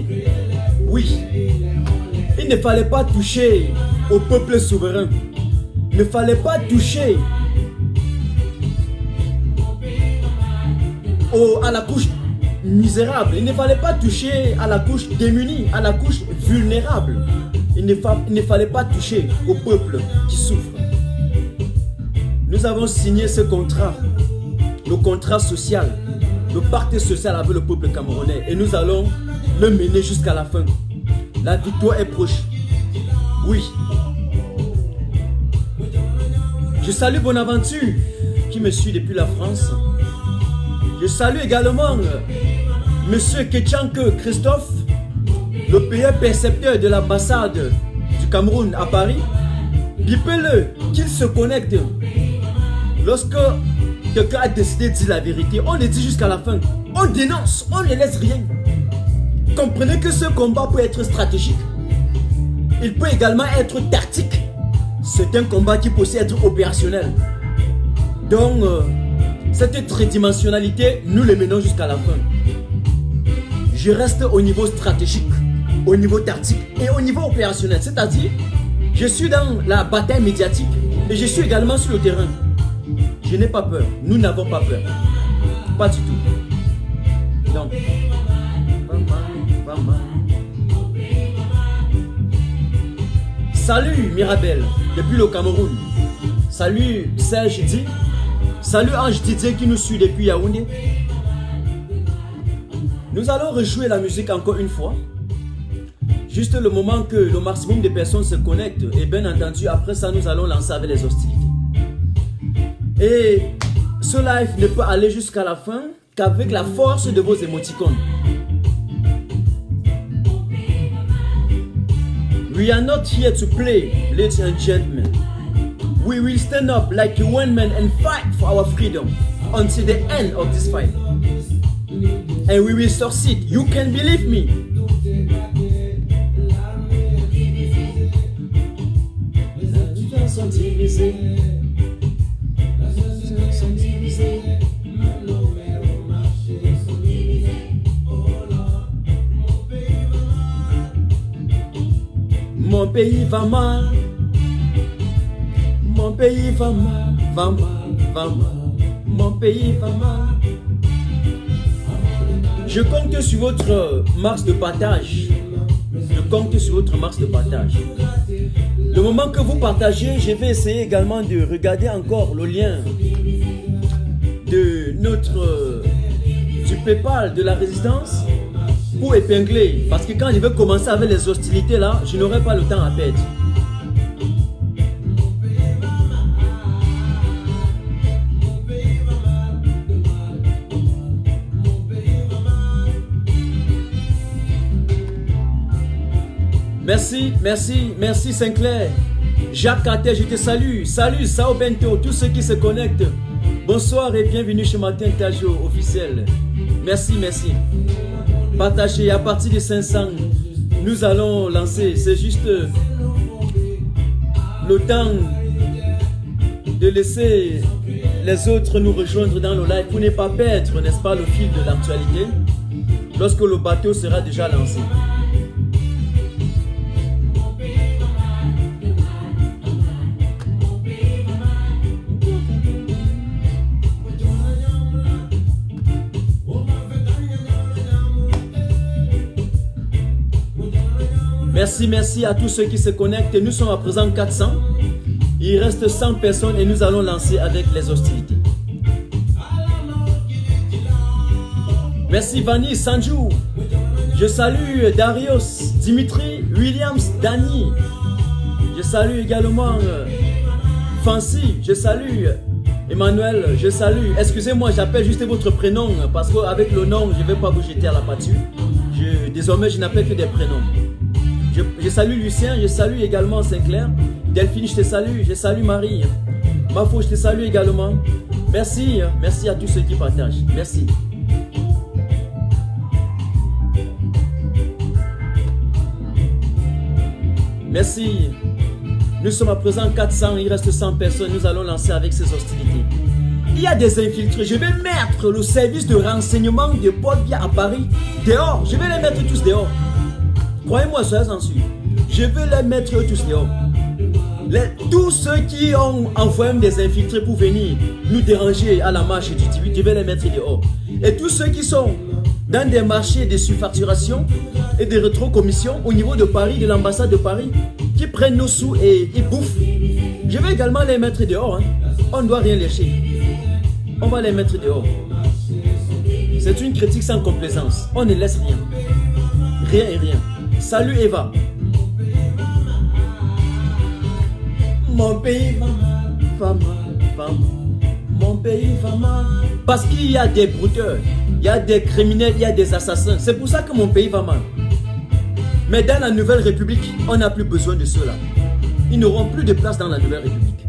Camerounais. Oui, il ne fallait pas toucher au peuple souverain. Il ne fallait pas toucher à la couche misérable. Il ne fallait pas toucher à la couche démunie, à la couche vulnérable. Il ne fallait pas toucher au peuple qui souffre. Nous avons signé ce contrat, le contrat social, le pacte social avec le peuple camerounais, et nous allons le mener jusqu'à la fin. La victoire est proche. Oui. Je salue Bonaventure qui me suit depuis la France. Je salue également Monsieur Ketchanke Christophe, le pays percepteur de l'ambassade du Cameroun à Paris. Bipez-le qu'il se connecte. Lorsque quelqu'un a décidé de dire la vérité, on le dit jusqu'à la fin. On dénonce, on ne laisse rien. Comprenez que ce combat peut être stratégique. Il peut également être tactique. C'est un combat qui peut aussi être opérationnel. Donc, cette tridimensionnalité, nous le menons jusqu'à la fin. Je reste au niveau stratégique, au niveau tactique et au niveau opérationnel. C'est-à-dire, je suis dans la bataille médiatique et je suis également sur le terrain. Je n'ai pas peur. Nous n'avons pas peur. Pas du tout. Donc, salut Mirabel, depuis le Cameroun. Salut Serge Di. Salut Ange Didier qui nous suit depuis Yaoundé. Nous allons rejouer la musique encore une fois. Juste le moment que le maximum de personnes se connectent. Et bien entendu, après ça, nous allons lancer avec les hostilités. Et ce live ne peut aller jusqu'à la fin qu'avec la force de vos émoticônes. We are not here to play, ladies and gentlemen. We will stand up like one man and fight for our freedom until the end of this fight. And we will succeed. You can believe me. Mon pays va mal. Mon pays va mal, va mal, va mal. Mon pays va mal. Je compte sur votre masse de partage. Je compte sur votre masse de partage. Le moment que vous partagez, je vais essayer également de regarder encore le lien de du PayPal de la résistance pour épingler. Parce que quand je vais commencer avec les hostilités là, je n'aurai pas le temps à perdre. Merci, merci, merci Sinclair. Jacques Catet, je te salue. Salut Sao Bento, tous ceux qui se connectent. Bonsoir et bienvenue chez Martin Tajo officiel. Merci, merci. Partagez à partir de 500. Nous allons lancer. C'est juste le temps de laisser les autres nous rejoindre dans le live pour ne pas perdre, n'est-ce pas, le fil de l'actualité lorsque le bateau sera déjà lancé. Merci, merci à tous ceux qui se connectent. Nous sommes à présent 400. Il reste 100 personnes et nous allons lancer avec les hostilités. Merci Vanny, Sanju. Je salue Darius, Dimitri, Williams, Dani. Je salue également Fancy. Je salue Emmanuel. Je salue. Excusez-moi, j'appelle juste votre prénom parce qu'avec le nom, je ne vais pas vous jeter à la pâture. Désormais, je n'appelle que des prénoms. Je salue Lucien, je salue également Sinclair. Delphine, je te salue. Je salue Marie. Mafo, je te salue également. Merci, merci à tous ceux qui partagent. Merci. Merci. Nous sommes à présent 400, il reste 100 personnes. Nous allons lancer avec ces hostilités. Il y a des infiltrés. Je vais mettre le service de renseignement de Paul Biya à Paris dehors. Je vais les mettre tous dehors. Croyez-moi, soyez en sûr. Je vais les mettre tous dehors. Tous ceux qui ont envoyé des infiltrés pour venir nous déranger à la marche du 18, je vais les mettre dehors. Et tous ceux qui sont dans des marchés de surfacturation et de rétrocommission au niveau de Paris, de l'ambassade de Paris, qui prennent nos sous et bouffent, je vais également les mettre dehors. Hein. On ne doit rien lâcher. On va les mettre dehors. C'est une critique sans complaisance. On ne laisse rien. Rien et rien. Salut Eva. Mon pays va mal. Mon pays va mal. Parce qu'il y a des brouteurs, il y a des criminels, il y a des assassins. C'est pour ça que mon pays va mal. Mais dans la Nouvelle République, on n'a plus besoin de ceux-là. Ils n'auront plus de place dans la Nouvelle République.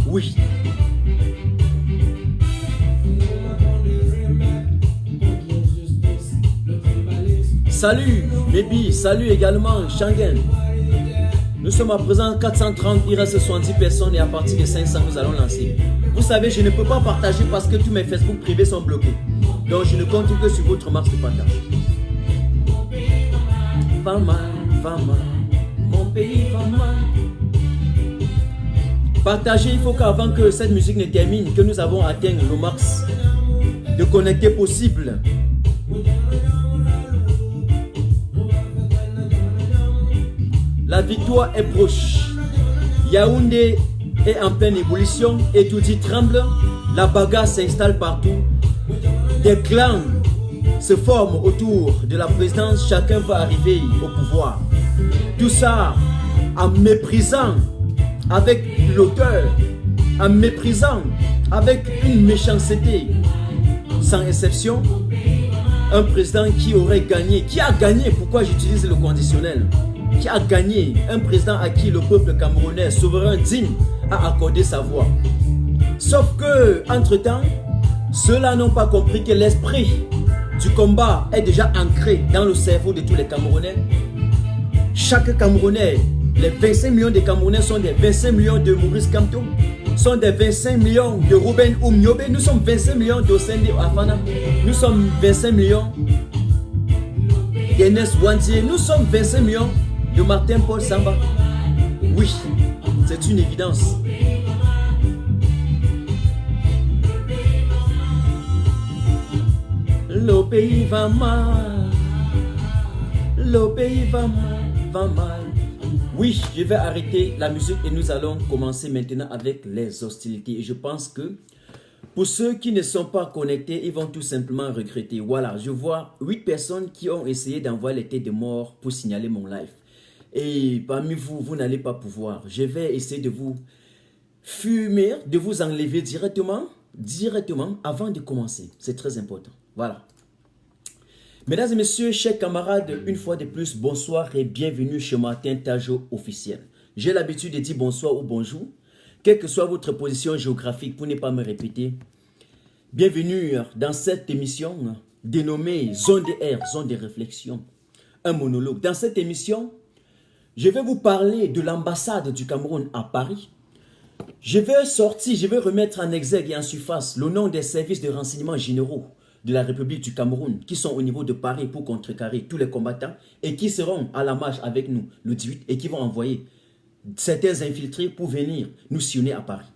Oui. Salut, Baby. Salut également, Shangen. Nous sommes à présent 430, il reste 70 personnes et à partir de 500, nous allons lancer. Vous savez, je ne peux pas partager parce que tous mes Facebook privés sont bloqués. Donc, je ne compte que sur votre marque de partage. Va mal, mon pays va mal. Partagez, il faut qu'avant que cette musique ne termine, que nous avons atteint le max de connectés possible. La victoire est proche. Yaoundé est en pleine ébullition. Etoudi tremble. La bagarre s'installe partout. Des clans se forment autour de la présidence. Chacun va arriver au pouvoir. Tout ça en méprisant avec l'auteur, en méprisant avec une méchanceté sans exception. Un président qui aurait gagné. Qui a gagné? Pourquoi j'utilise le conditionnel? Qui a gagné, un président à qui le peuple camerounais souverain digne a accordé sa voix. Sauf que, entre-temps, ceux-là n'ont pas compris que l'esprit du combat est déjà ancré dans le cerveau de tous les Camerounais. Chaque Camerounais, les 25 millions de Camerounais sont des 25 millions de Maurice Kamto, sont des 25 millions de Ruben Oumniobe, nous sommes 25 millions d'Osende Afana, nous sommes 25 millions d'Enes Wantier, nous sommes 25 millions de Martin Paul Samba. Oui, c'est une évidence. Le pays va mal. Le pays va mal. Oui, je vais arrêter la musique et nous allons commencer maintenant avec les hostilités. Et je pense que pour ceux qui ne sont pas connectés, ils vont tout simplement regretter. Voilà, je vois 8 personnes qui ont essayé d'envoyer les têtes de mort pour signaler mon live. Et parmi vous, vous n'allez pas pouvoir. Je vais essayer de vous fumer, de vous enlever directement avant de commencer. C'est très important. Voilà. Mesdames et messieurs, chers camarades, une fois de plus, bonsoir et bienvenue chez Martin Tajo officiel. J'ai l'habitude de dire bonsoir ou bonjour, quelle que soit votre position géographique, pour ne pas me répéter. Bienvenue dans cette émission dénommée Zone de R, Zone de réflexion, un monologue. Dans cette émission, je vais vous parler de l'ambassade du Cameroun à Paris. Je vais remettre en exergue et en surface le nom des services de renseignement généraux de la République du Cameroun qui sont au niveau de Paris pour contrecarrer tous les combattants et qui seront à la marche avec nous le 18 et qui vont envoyer certains infiltrés pour venir nous sillonner à Paris.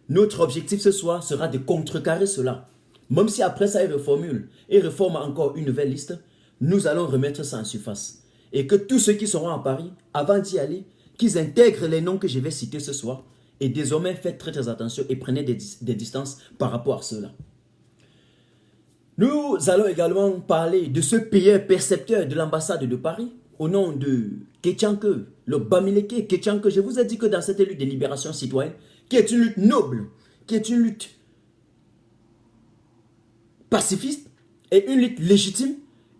Notre objectif ce soir sera de contrecarrer cela. Même si après ça, ils reforment encore une nouvelle liste, nous allons remettre ça en surface. Et que tous ceux qui seront à Paris, avant d'y aller, qu'ils intègrent les noms que je vais citer ce soir. Et désormais, faites très très attention et prenez des distances par rapport à cela. Nous allons également parler de ce payeur percepteur de l'ambassade de Paris, au nom de Kétianke, le Bamileke Kétianke. Je vous ai dit que dans cette lutte de libération citoyenne, qui est une lutte noble, qui est une lutte pacifiste et une lutte légitime,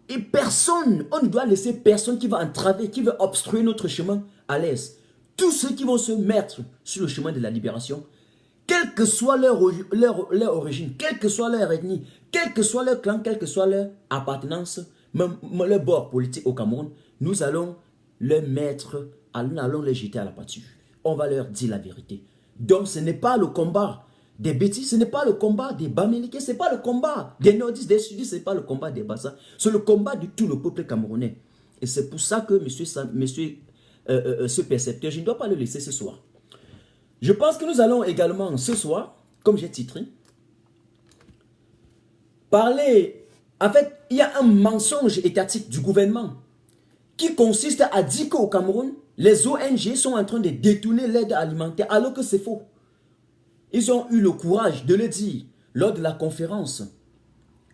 et personne, on ne doit laisser personne qui va entraver, qui va obstruer notre chemin à l'aise. Tous ceux qui vont se mettre sur le chemin de la libération, quelle que soit leur origine, quelle que soit leur ethnie, quel que soit leur clan, quelle que soit leur appartenance, même leur bord politique au Cameroun, nous allons les mettre, nous allons les jeter à la pâture. On va leur dire la vérité. Donc ce n'est pas le combat des bêtises, ce n'est pas le combat des Bamileke, ce n'est pas le combat des nordistes, des sudistes, ce n'est pas le combat des Bassa, c'est le combat de tout le peuple camerounais. Et c'est pour ça que ce percepteur, je ne dois pas le laisser ce soir. Je pense que nous allons également ce soir, comme j'ai titré, parler. En fait, il y a un mensonge étatique du gouvernement qui consiste à dire qu'au Cameroun, les ONG sont en train de détourner l'aide alimentaire alors que c'est faux. Ils ont eu le courage de le dire lors de la conférence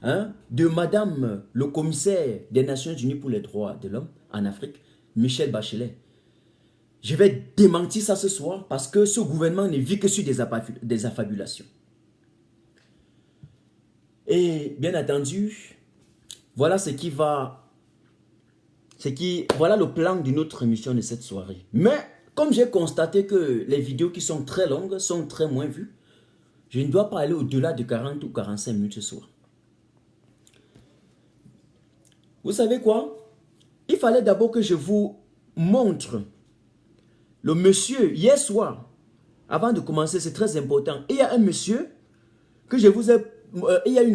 de Madame le commissaire des Nations Unies pour les droits de l'homme en Afrique, Michelle Bachelet. Je vais démentir ça ce soir parce que ce gouvernement ne vit que sur des affabulations. Et bien entendu, voilà voilà le plan de notre émission de cette soirée. Mais comme j'ai constaté que les vidéos qui sont très longues sont très moins vues, je ne dois pas aller au-delà de 40 ou 45 minutes ce soir. Vous savez quoi? Il fallait d'abord que je vous montre le monsieur hier soir. Avant de commencer, c'est très important. Il y a un monsieur que je vous ai... il y a un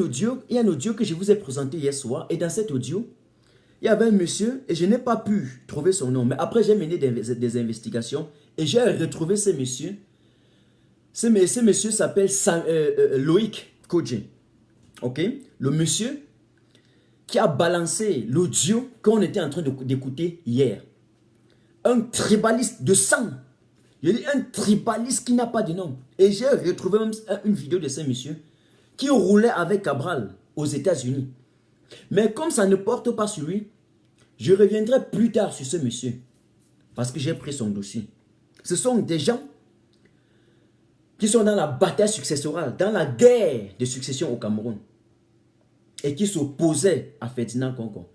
audio que je vous ai présenté hier soir. Et dans cet audio, il y avait un monsieur et je n'ai pas pu trouver son nom. Mais après, j'ai mené des investigations et j'ai retrouvé ce monsieur. Ce monsieur s'appelle Loïc Kodje. Ok? Le monsieur qui a balancé l'audio qu'on était en train d'écouter hier. Un tribaliste de sang. Je dis un tribaliste qui n'a pas de nom. Et j'ai retrouvé même une vidéo de ce monsieur qui roulait avec Cabral aux États-Unis. Mais comme ça ne porte pas sur lui, je reviendrai plus tard sur ce monsieur. Parce que j'ai pris son dossier. Ce sont des gens qui sont dans la bataille successorale, dans la guerre de succession au Cameroun. Et qui s'opposaient à Ferdinand Konkon.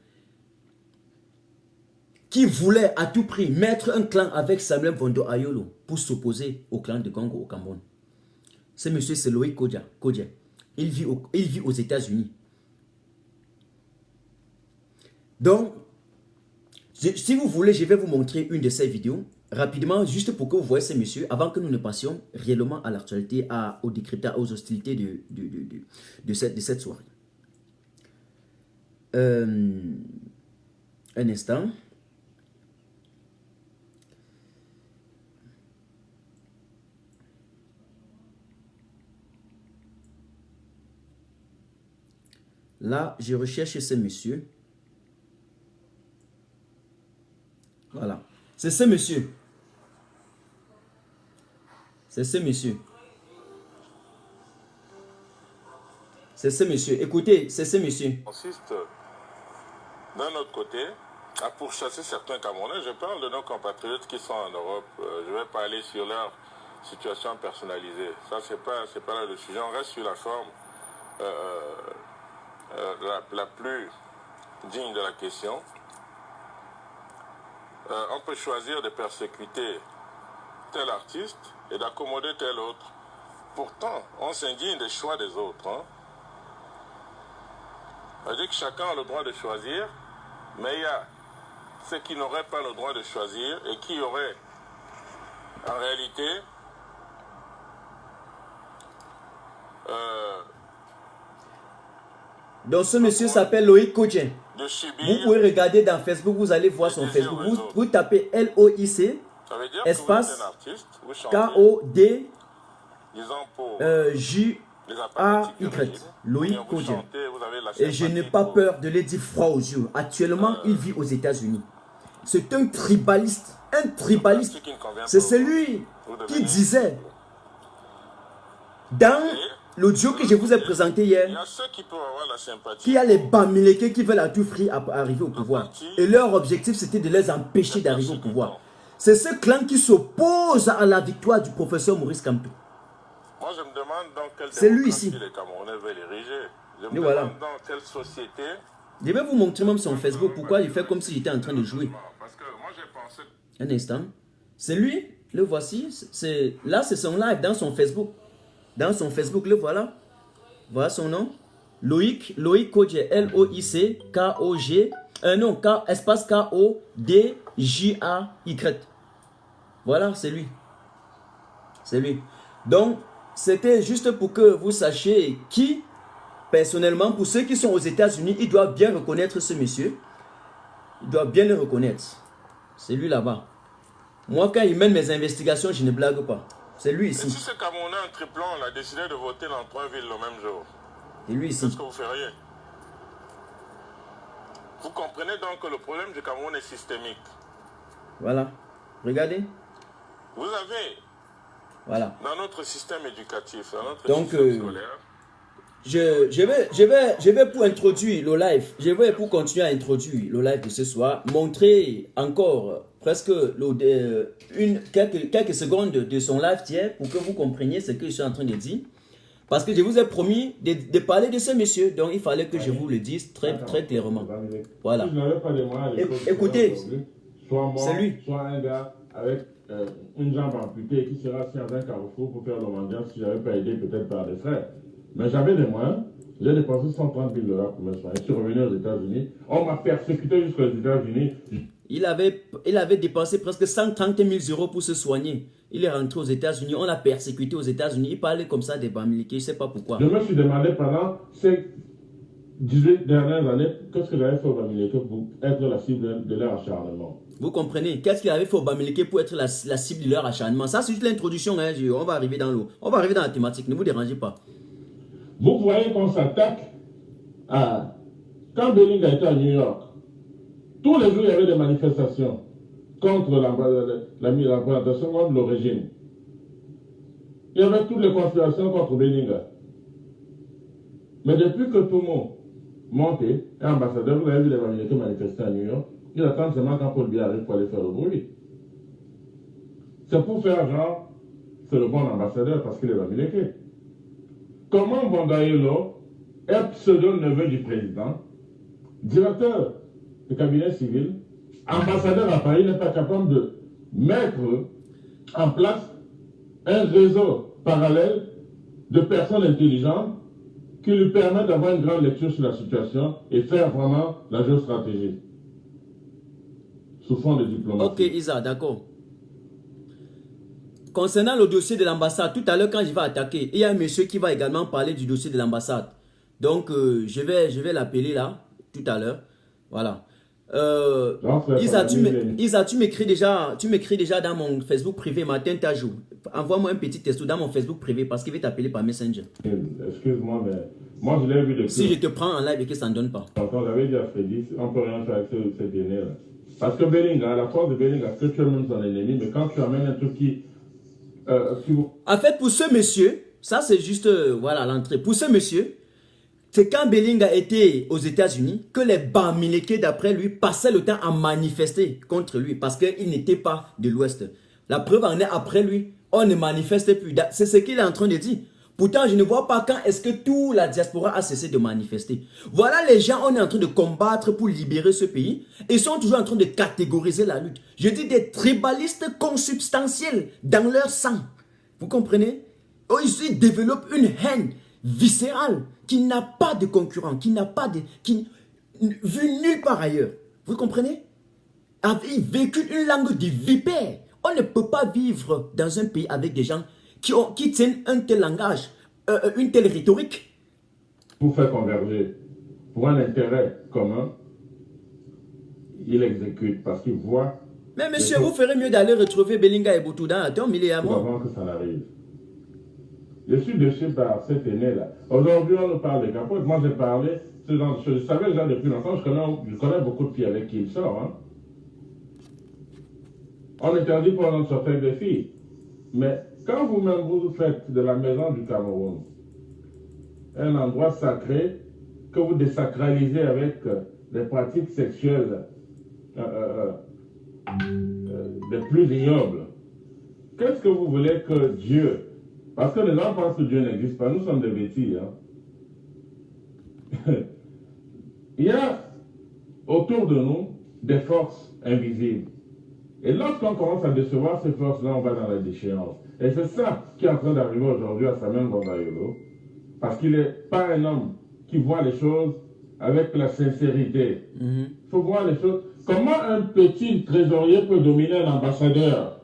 Qui voulait à tout prix mettre un clan avec Samuel Vondo Ayolo pour s'opposer au clan de Congo au Cameroun. Ce monsieur, c'est Loïc Kodje. Il vit aux États-Unis. Donc, si vous voulez, je vais vous montrer une de ces vidéos rapidement, juste pour que vous voyez ce monsieur, avant que nous ne passions réellement à l'actualité, au décryptage, aux hostilités de cette soirée. Un instant. Là, je recherche ce monsieur. Voilà. C'est ce monsieur. C'est ce monsieur. C'est ce monsieur. Écoutez, c'est ce monsieur. Consiste d'un autre côté à pourchasser certains Camerounais. Je parle de nos compatriotes qui sont en Europe. Je vais parler sur leur situation personnalisée. Ça, c'est pas là le sujet. On reste sur la forme la plus digne de la question. On peut choisir de persécuter tel artiste et d'accommoder tel autre. Pourtant, on s'indigne des choix des autres. On dit que chacun a le droit de choisir, mais il y a ceux qui n'auraient pas le droit de choisir et qui auraient, en réalité, donc ce monsieur s'appelle Loïc Kodje. Vous pouvez regarder dans Facebook, vous allez voir son Facebook. Vous tapez L-O-I-C, espace K-O-D J-A-Y. Loïc Kodje. Et je n'ai pas peur de le dire froid aux yeux. Actuellement, il vit aux États-Unis. C'est un tribaliste. Un tribaliste. C'est celui qui disait dans l'audio que je vous ai présenté hier, qu'il y a les Bamileke qui veulent à tout prix arriver au pouvoir. Et leur objectif, c'était de les empêcher d'arriver au pouvoir. C'est ce clan qui s'oppose à la victoire du professeur Maurice Kamto. Moi, je me demande dans quelle c'est lui ici. les Camerounais veulent ériger. Je me voilà. demande dans quelle société. Je vais vous montrer même son Facebook. Pourquoi il fait comme s'il était en train de jouer. Parce que moi, j'ai pensé... Un instant. C'est lui. Le voici. Là, c'est son live dans son Facebook. Dans son Facebook, le voilà. Voilà son nom. Loïc Kodje. L-O-I-C K-O-G. Non, espace K-O-D-J-A-Y. Voilà, c'est lui. C'est lui. Donc, c'était juste pour que vous sachiez qui, personnellement, pour ceux qui sont aux États-Unis, ils doivent bien reconnaître ce monsieur. Il doit bien le reconnaître. C'est lui là-bas. Moi, quand il mène mes investigations, je ne blague pas. C'est lui Et si ici. ce Camerounais en triplant, on a décidé de voter dans 3 villes le même jour, C'est lui ici. qu'est-ce que vous feriez? Vous comprenez donc que le problème du Cameroun est systémique. Voilà. Regardez. Vous avez, Voilà. dans notre système éducatif, dans notre Donc, système scolaire, je vais pour introduire le live. Je vais pour continuer à introduire le live de ce soir. Montrer encore presque quelques secondes de son live d'hier pour que vous compreniez ce que je suis en train de dire. Parce que je vous ai promis de parler de ce monsieur. Donc, il fallait que je vous le dise très clairement. Voilà. Si je n'avais pas de moyens à l'époque, Écoutez, soit moi, c'est lui. soit un gars avec une jambe amputée qui sera assis dans un carrefour pour faire le mendiant si je n'avais pas aidé peut-être par des frères. Mais j'avais des moyens. J'ai dépensé 130 000 $ pour me soigner. Je suis revenu aux États-Unis. On m'a persécuté jusqu'aux États-Unis. Il avait dépensé presque 130 000 € pour se soigner. Il est rentré aux États-Unis. On l'a persécuté aux États-Unis. Il parlait comme ça des Bamileke. Je ne sais pas pourquoi. Je me suis demandé pendant ces 18 dernières années, qu'est-ce que j'avais fait aux Bamileke pour être la cible de leur acharnement. Vous comprenez? Qu'est-ce qu'il avait fait au Bamileke pour être la cible de leur acharnement? Ça, c'est juste l'introduction. Hein. On va arriver dans l'eau. On va arriver dans la thématique. Ne vous dérangez pas. Vous voyez qu'on s'attaque à... Quand Belling a été à New York, tous les jours, il y avait des manifestations contre l'implantation contre le régime. Il y avait toutes les conspirations contre Belling. Mais depuis que tout le monde monté, et ambassadeur, vous avez vu les Bamileke manifester à New York, il attend seulement quand Paul Biya arrive pour aller faire le bruit. C'est pour faire genre, c'est le bon ambassadeur parce qu'il est Bamileke. Comment Bondayelo est pseudo-neveu du président, directeur du cabinet civil, ambassadeur à Paris, n'est pas capable de mettre en place un réseau parallèle de personnes intelligentes qui lui permettent d'avoir une grande lecture sur la situation et faire vraiment la géostratégie sous fond de diplomatie. Ok, Isa, d'accord. Concernant le dossier de l'ambassade, tout à l'heure quand je vais attaquer, il y a un monsieur qui va également parler du dossier de l'ambassade. Donc, je vais l'appeler là, tout à l'heure. Voilà. Isa, tu m'écris déjà dans mon Facebook privé, Martin Tajou. Envoie-moi un petit texto dans mon Facebook privé parce qu'il va t'appeler par Messenger. Excuse-moi, mais moi je l'ai vu depuis. Si je te prends en live et que ça ne donne pas. Quand j'avais dit à Freddy, on ne peut rien faire avec ce DNA là. Parce que Belling, à la force de Belling, est-ce que tu es même son ennemi, mais quand tu amènes un truc qui... En fait, pour ce monsieur, ça c'est juste, voilà, l'entrée. Pour ce monsieur, c'est quand Belling a été aux États-Unis que les Bamileke, d'après lui, passaient le temps à manifester contre lui parce qu'il n'était pas de l'Ouest. La preuve en est, après lui, on ne manifeste plus. C'est ce qu'il est en train de dire. Pourtant, je ne vois pas quand est-ce que toute la diaspora a cessé de manifester. Voilà les gens, on est en train de combattre pour libérer ce pays. Ils sont toujours en train de catégoriser la lutte. Je dis des tribalistes consubstantiels dans leur sang. Vous comprenez? Ils développent une haine viscérale qui n'a pas de concurrent, qui n'a pas de... vu nulle part ailleurs. Vous comprenez? Ils véhiculent une langue de vipère. On ne peut pas vivre dans un pays avec des gens qui tiennent un tel langage, une telle rhétorique. Pour faire converger, pour un intérêt commun, il exécute parce qu'il voit... Mais monsieur, vous ferez mieux d'aller retrouver Belinga et Boutouda à Tom, il est à moi. Avant que ça n'arrive. Je suis déçu par cet aîné-là. Aujourd'hui, on nous parle de capote. Moi, j'ai parlé, je savais déjà depuis longtemps, je connais beaucoup de filles avec qui il sort. Hein. On interdit pour notre sortir avec des filles. Mais quand vous-même vous faites de la maison du Cameroun un endroit sacré que vous désacralisez avec des pratiques sexuelles des plus ignobles, qu'est-ce que vous voulez que Dieu... Parce que les gens pensent que Dieu n'existe pas, nous sommes des bêtises. Hein. Il y a autour de nous des forces invisibles. Et lorsqu'on commence à décevoir ces forces-là, on va dans la déchéance. Et c'est ça qui est en train d'arriver aujourd'hui à Samuel Bondayelo. Parce qu'il n'est pas un homme qui voit les choses avec la sincérité. Il faut voir les choses. Comment un petit trésorier peut dominer un ambassadeur?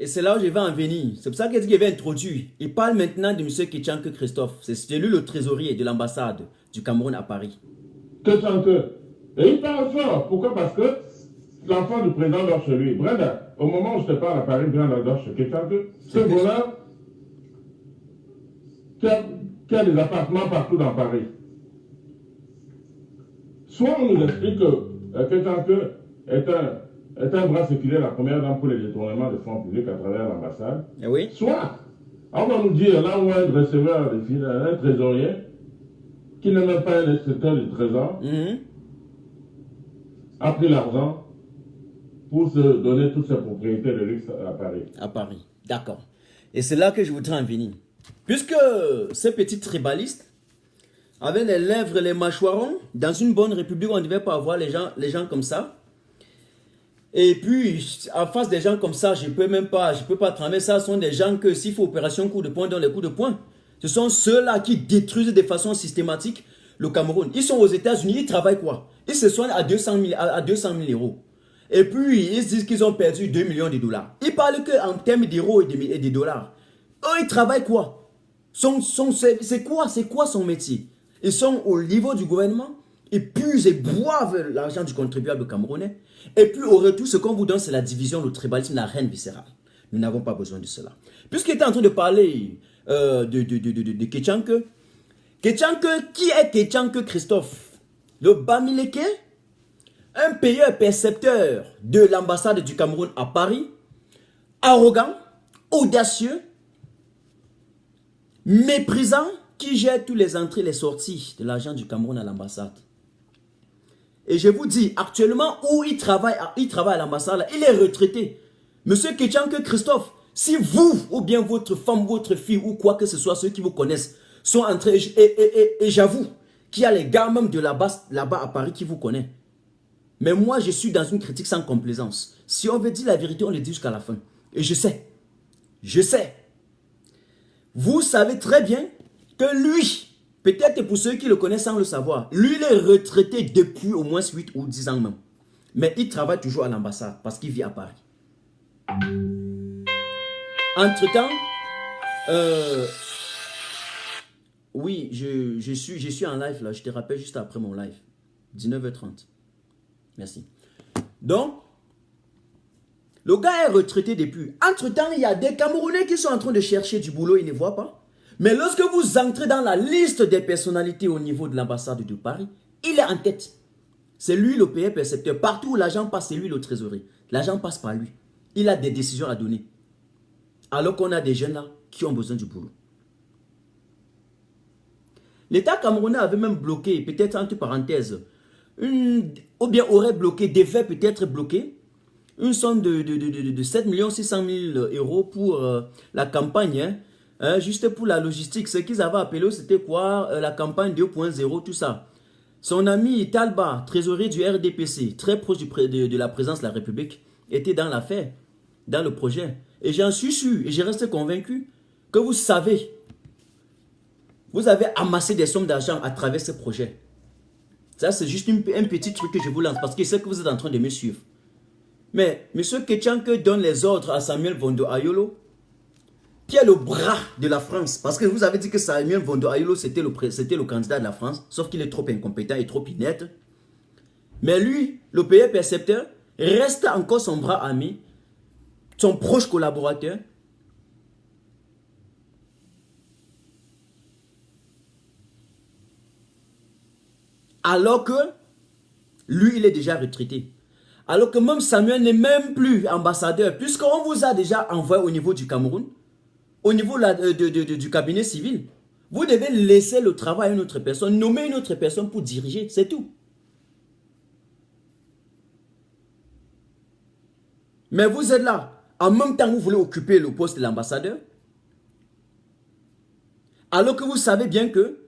Et c'est là où je vais en venir. C'est pour ça que je vais introduire. Il parle maintenant de M. Kétchanke Christophe. C'est lui le trésorier de l'ambassade du Cameroun à Paris. Kétchanke Et il parle fort. Pourquoi? Parce que l'enfant du président dort chez lui. Brenda, au moment où je te parle à Paris, Brenda dort chez quelqu'un d'autre. Ce voleur qui a des appartements partout dans Paris. Soit on nous explique que quelqu'un est un bras séculaire, la première dame pour les détournements de fonds publics à travers l'ambassade. Oui. Soit on va nous dire là où un receveur, un trésorier, qui n'est même pas un inspecteur du trésor, a pris l'argent pour se donner toutes ses propriétés de luxe à Paris. À Paris, d'accord. Et c'est là que je voudrais en venir. Puisque ces petits tribalistes, avec les lèvres et les mâchoirons, dans une bonne république, on ne devait pas avoir les gens comme ça. Et puis, en face des gens comme ça, je peux pas tremper. Ça, ce sont des gens que s'il faut opération coup de poing, dans les coups de poing. Ce sont ceux-là qui détruisent de façon systématique le Cameroun. Ils sont aux États-Unis, ils travaillent quoi? Ils se soignent à 200 000 euros. Et puis, ils disent qu'ils ont perdu 2 millions de dollars. Ils parlent qu'en termes d'euros et de dollars. Eux, ils travaillent quoi? C'est quoi son métier? Ils sont au niveau du gouvernement, ils puisent et boivent l'argent du contribuable camerounais. Et puis au retour, ce qu'on vous donne, c'est la division, le tribalisme, la reine viscérale. Nous n'avons pas besoin de cela. Puisqu'il était en train de parler de Kétchanke, qui est Kétchanke Christophe? Le Bamileke, un payeur-percepteur de l'ambassade du Cameroun à Paris, arrogant, audacieux, méprisant, qui gère tous les entrées et les sorties de l'argent du Cameroun à l'ambassade. Et je vous dis, actuellement, où il travaille à l'ambassade, il est retraité. Monsieur Kétchanke Christophe, si vous, ou bien votre femme, votre fille, ou quoi que ce soit, ceux qui vous connaissent, sont entrés, et j'avoue qu'il y a les gars même de là-bas à Paris qui vous connaissent. Mais moi, je suis dans une critique sans complaisance. Si on veut dire la vérité, on le dit jusqu'à la fin. Et je sais. Vous savez très bien que lui, peut-être pour ceux qui le connaissent sans le savoir, lui il est retraité depuis au moins 8 ou 10 ans même. Mais il travaille toujours à l'ambassade parce qu'il vit à Paris. Entre-temps, oui, je suis en live là, je te rappelle juste après mon live, 19h30. Merci. Donc, le gars est retraité depuis. Entre-temps, il y a des Camerounais qui sont en train de chercher du boulot, ils ne voient pas. Mais lorsque vous entrez dans la liste des personnalités au niveau de l'ambassade de Paris, il est en tête. C'est lui le payeur percepteur. Partout où l'argent passe, c'est lui le trésorier. L'argent passe par lui. Il a des décisions à donner. Alors qu'on a des jeunes là qui ont besoin du boulot. L'État camerounais avait même bloqué, peut-être entre parenthèses, ou bien aurait bloqué, devait peut-être bloquer, une somme de 7 600 000 euros pour la campagne, juste pour la logistique. Ce qu'ils avaient appelé, c'était quoi? La campagne 2.0, tout ça. Son ami Talba, trésorier du RDPC, très proche de la présidence de la République, était dans l'affaire, dans le projet. Et j'en suis sûr, et je reste convaincu, que vous savez, vous avez amassé des sommes d'argent à travers ce projet. Ça, c'est juste un petit truc que je vous lance, parce que je sais que vous êtes en train de me suivre. Mais M. Kétchanke donne les ordres à Samuel Vondo Ayolo, qui est le bras de la France. Parce que vous avez dit que Samuel Vondo Ayolo, c'était le candidat de la France, sauf qu'il est trop incompétent et trop inerte. Mais lui, le payeur percepteur, reste encore son bras ami, son proche collaborateur. Alors que lui, il est déjà retraité. Alors que même Samuel n'est même plus ambassadeur, puisqu'on vous a déjà envoyé au niveau du Cameroun, au niveau du cabinet civil. Vous devez laisser le travail à une autre personne, nommer une autre personne pour diriger, c'est tout. Mais vous êtes là, en même temps vous voulez occuper le poste de l'ambassadeur, alors que vous savez bien que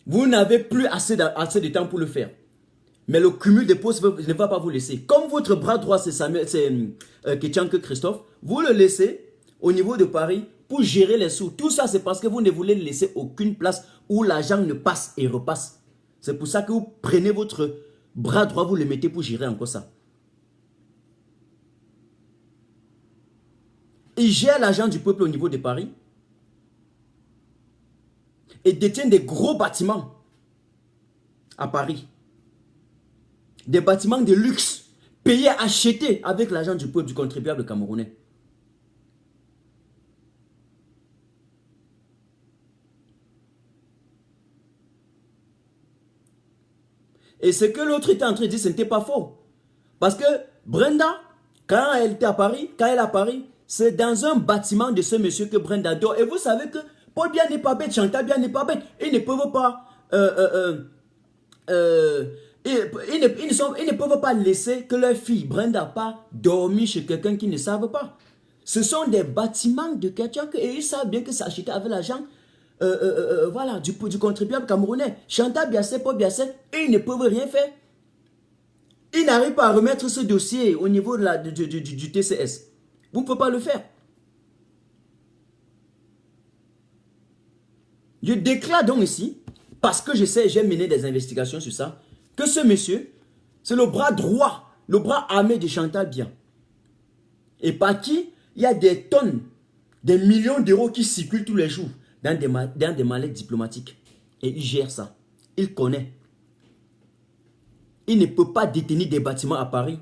vous n'avez plus assez de temps pour le faire. Mais le cumul des postes ne va pas vous laisser. Comme votre bras droit, c'est Kétchanke Christophe, vous le laissez au niveau de Paris pour gérer les sous. Tout ça, c'est parce que vous ne voulez laisser aucune place où l'argent ne passe et repasse. C'est pour ça que vous prenez votre bras droit, vous le mettez pour gérer encore ça. Il gère l'argent du peuple au niveau de Paris et détient des gros bâtiments à Paris. des bâtiments de luxe, payés, achetés avec l'argent du peuple, du contribuable camerounais. Et ce que l'autre était en train de dire, ce n'était pas faux. Parce que Brenda, quand elle était à Paris, quand elle est à Paris, c'est dans un bâtiment de ce monsieur que Brenda dort. Et vous savez que Paul Biya n'est pas bête, Chantal Biya n'est pas bête. Ils ne peuvent pas... ils ne peuvent pas laisser que leur fille Brenda pas dormir chez quelqu'un qui ne savent pas. Ce sont des bâtiments de quelqu'un et ils savent bien que c'est acheté avec l'argent voilà, du contribuable camerounais. Chantal Biassé, Paul Biassé, ils ne peuvent rien faire. Ils n'arrivent pas à remettre ce dossier au niveau de du TCS. Vous ne pouvez pas le faire. Je déclare donc ici, parce que je sais, j'ai mené des investigations sur ça, que ce monsieur, c'est le bras droit, le bras armé de Chantal Biya. Et par qui il y a des tonnes, des millions d'euros qui circulent tous les jours dans des mallettes diplomatiques. Et il gère ça. Il connaît. Il ne peut pas détenir des bâtiments à Paris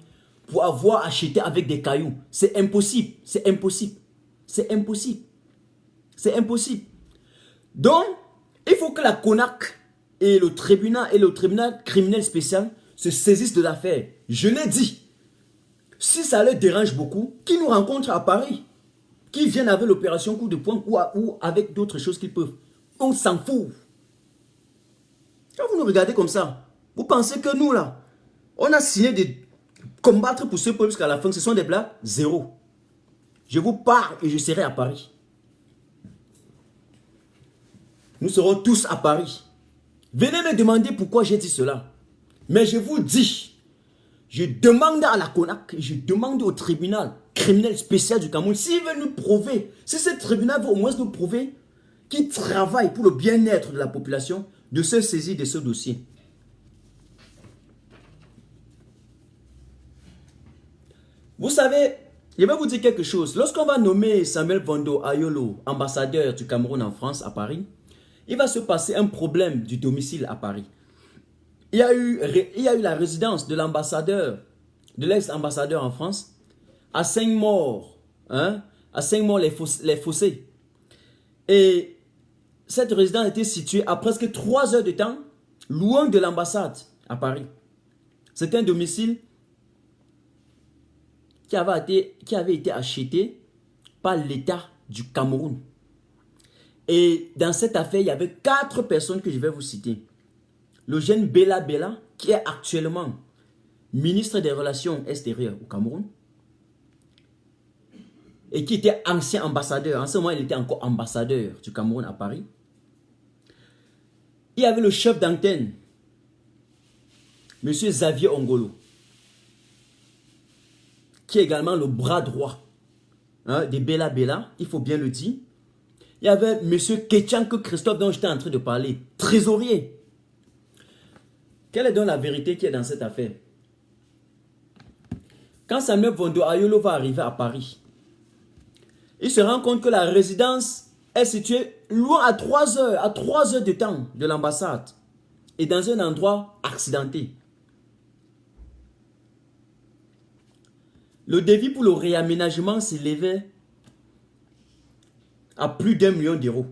pour avoir acheté avec des cailloux. C'est impossible. C'est impossible. C'est impossible. C'est impossible. Donc, il faut que la CONAC et le tribunal criminel spécial se saisissent de l'affaire. Je l'ai dit. Si ça leur dérange beaucoup, qu'ils nous rencontrent à Paris. Qu'ils viennent avec l'opération coup de poing ou avec d'autres choses qu'ils peuvent. On s'en fout. Quand vous nous regardez comme ça, vous pensez que nous là, on a signé de combattre pour ce peuple jusqu'à la fin. Ce sont des blagues? Zéro. Je vous parle et je serai à Paris. Nous serons tous à Paris. Venez me demander pourquoi j'ai dit cela. Mais je vous dis, je demande à la CONAC, je demande au tribunal criminel spécial du Cameroun, s'il veut nous prouver, si ce tribunal veut au moins nous prouver qu'il travaille pour le bien-être de la population, de se saisir de ce dossier. Vous savez, je vais vous dire quelque chose. Lorsqu'on va nommer Samuel Vondo Ayolo, ambassadeur du Cameroun en France, à Paris, il va se passer un problème du domicile à Paris. Il y a eu la résidence de l'ambassadeur, de l'ex-ambassadeur en France, à Saint-Maur, hein, à Saint-Maur-les-Fossés. Et cette résidence était située à presque 3 heures de temps, loin de l'ambassade à Paris. C'est un domicile qui avait été acheté par l'État du Cameroun. Et dans cette affaire, il y avait 4 personnes que je vais vous citer. Le jeune Bella Bella, qui est actuellement ministre des Relations extérieures au Cameroun, et qui était ancien ambassadeur. En ce moment, il était encore ambassadeur du Cameroun à Paris. Il y avait le chef d'antenne, M. Xavier Ongolo, qui est également le bras droit de Bella Bella, il faut bien le dire. Il y avait M. Ketchanke Christophe, dont j'étais en train de parler, trésorier. Quelle est donc la vérité qui est dans cette affaire? Quand Samuel Vondo Ayolo va arriver à Paris, il se rend compte que la résidence est située loin à 3 heures de temps de l'ambassade et dans un endroit accidenté. Le devis pour le réaménagement s'élevait à plus d'1 million d'euros.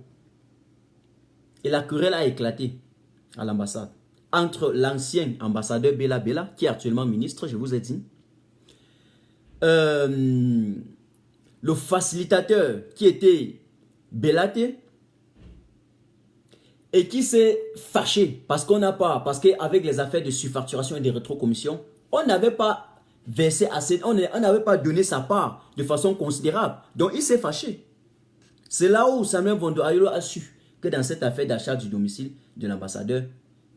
Et la querelle a éclaté à l'ambassade entre l'ancien ambassadeur Bella Bella, qui est actuellement ministre, je vous ai dit, le facilitateur qui était Bellaté, et qui s'est fâché parce qu'avec les affaires de surfacturation et de rétrocommission, on n'avait pas versé assez, on n'avait pas donné sa part de façon considérable. Donc il s'est fâché. C'est là où Samuel Vondo Ayolo a su que dans cette affaire d'achat du domicile de l'ambassadeur,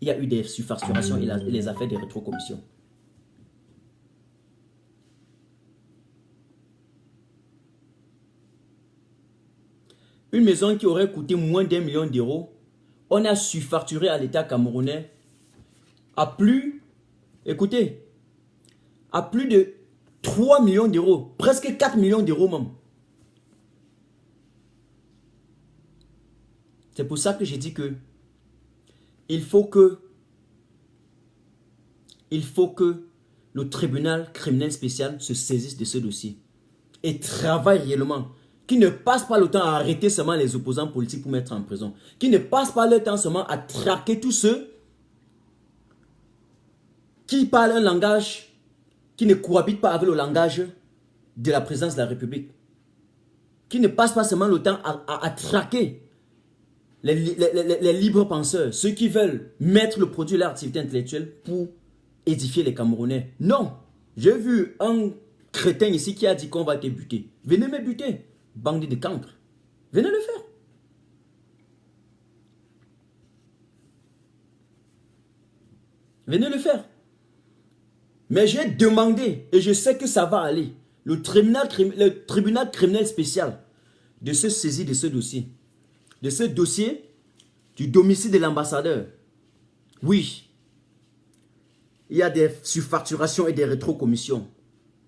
il y a eu des surfacturations et les affaires de rétrocommission. Une maison qui aurait coûté moins d'1 million d'euros, on a surfacturé à l'État camerounais à plus, écoutez, à plus de 3 millions d'euros, presque 4 millions d'euros même. C'est pour ça que j'ai dit que il faut que le tribunal criminel spécial se saisisse de ce dossier et travaille réellement. Qui ne passe pas le temps à arrêter seulement les opposants politiques pour mettre en prison. Qui ne passe pas le temps seulement à traquer tous ceux qui parlent un langage qui ne cohabite pas avec le langage de la présidence de la République. Qui ne passe pas seulement le temps à traquer les libres penseurs, ceux qui veulent mettre le produit de leur activité intellectuelle pour édifier les Camerounais. Non, j'ai vu un crétin ici qui a dit qu'on va te buter. Venez me buter, bandit de cancre. Venez le faire. Venez le faire. Mais j'ai demandé, et je sais que ça va aller, le tribunal criminel spécial de se saisir de ce dossier. De ce dossier du domicile de l'ambassadeur. Oui, il y a des surfacturations et des rétrocommissions.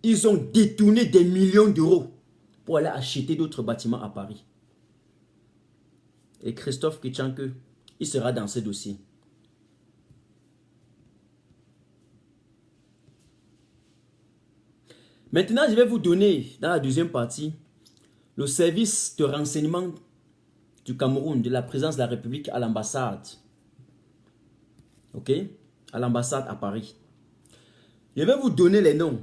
Ils ont détourné des millions d'euros pour aller acheter d'autres bâtiments à Paris. Et Christophe Kétchanke, il sera dans ce dossier. Maintenant, je vais vous donner, dans la deuxième partie, le service de renseignement du Cameroun, de la présidence de la République à l'ambassade. Ok? À l'ambassade à Paris. Je vais vous donner les noms.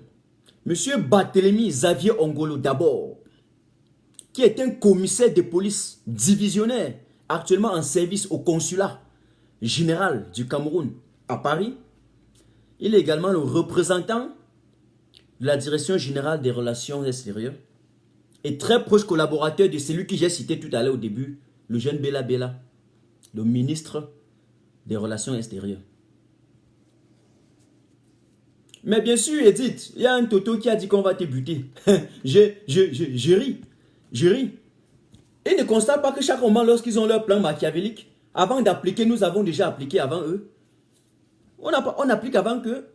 Monsieur Barthélemy Xavier Ongolo d'abord, qui est un commissaire de police divisionnaire, actuellement en service au consulat général du Cameroun à Paris. Il est également le représentant de la direction générale des relations extérieures et très proche collaborateur de celui que j'ai cité tout à l'heure au début, le jeune Bella Bella, le ministre des relations extérieures. Mais bien sûr, Edith, il y a un Toto qui a dit qu'on va te buter. Je ris. Je ris. Ils ne constatent pas que chaque moment, lorsqu'ils ont leur plan machiavélique, avant d'appliquer, nous avons déjà appliqué avant eux. On applique avant qu'eux.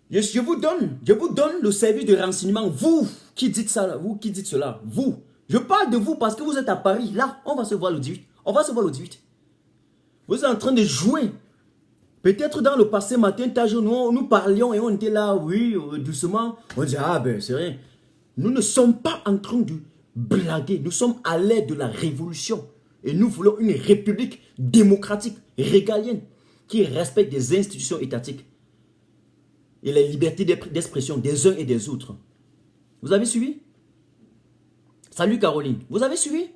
Je vous donne le service de renseignement. Vous qui dites ça, vous qui dites cela, vous. Je parle de vous parce que vous êtes à Paris. Là, on va se voir le 18. On va se voir le 18. Vous êtes en train de jouer. Peut-être dans le passé matin, nous parlions et on était là, oui, doucement. On dit, ah ben c'est rien. Nous ne sommes pas en train de blaguer. Nous sommes à l'ère de la révolution. Et nous voulons une république démocratique, régalienne, qui respecte des institutions étatiques et les libertés d'expression des uns et des autres. Vous avez suivi? Salut Caroline. Vous avez suivi?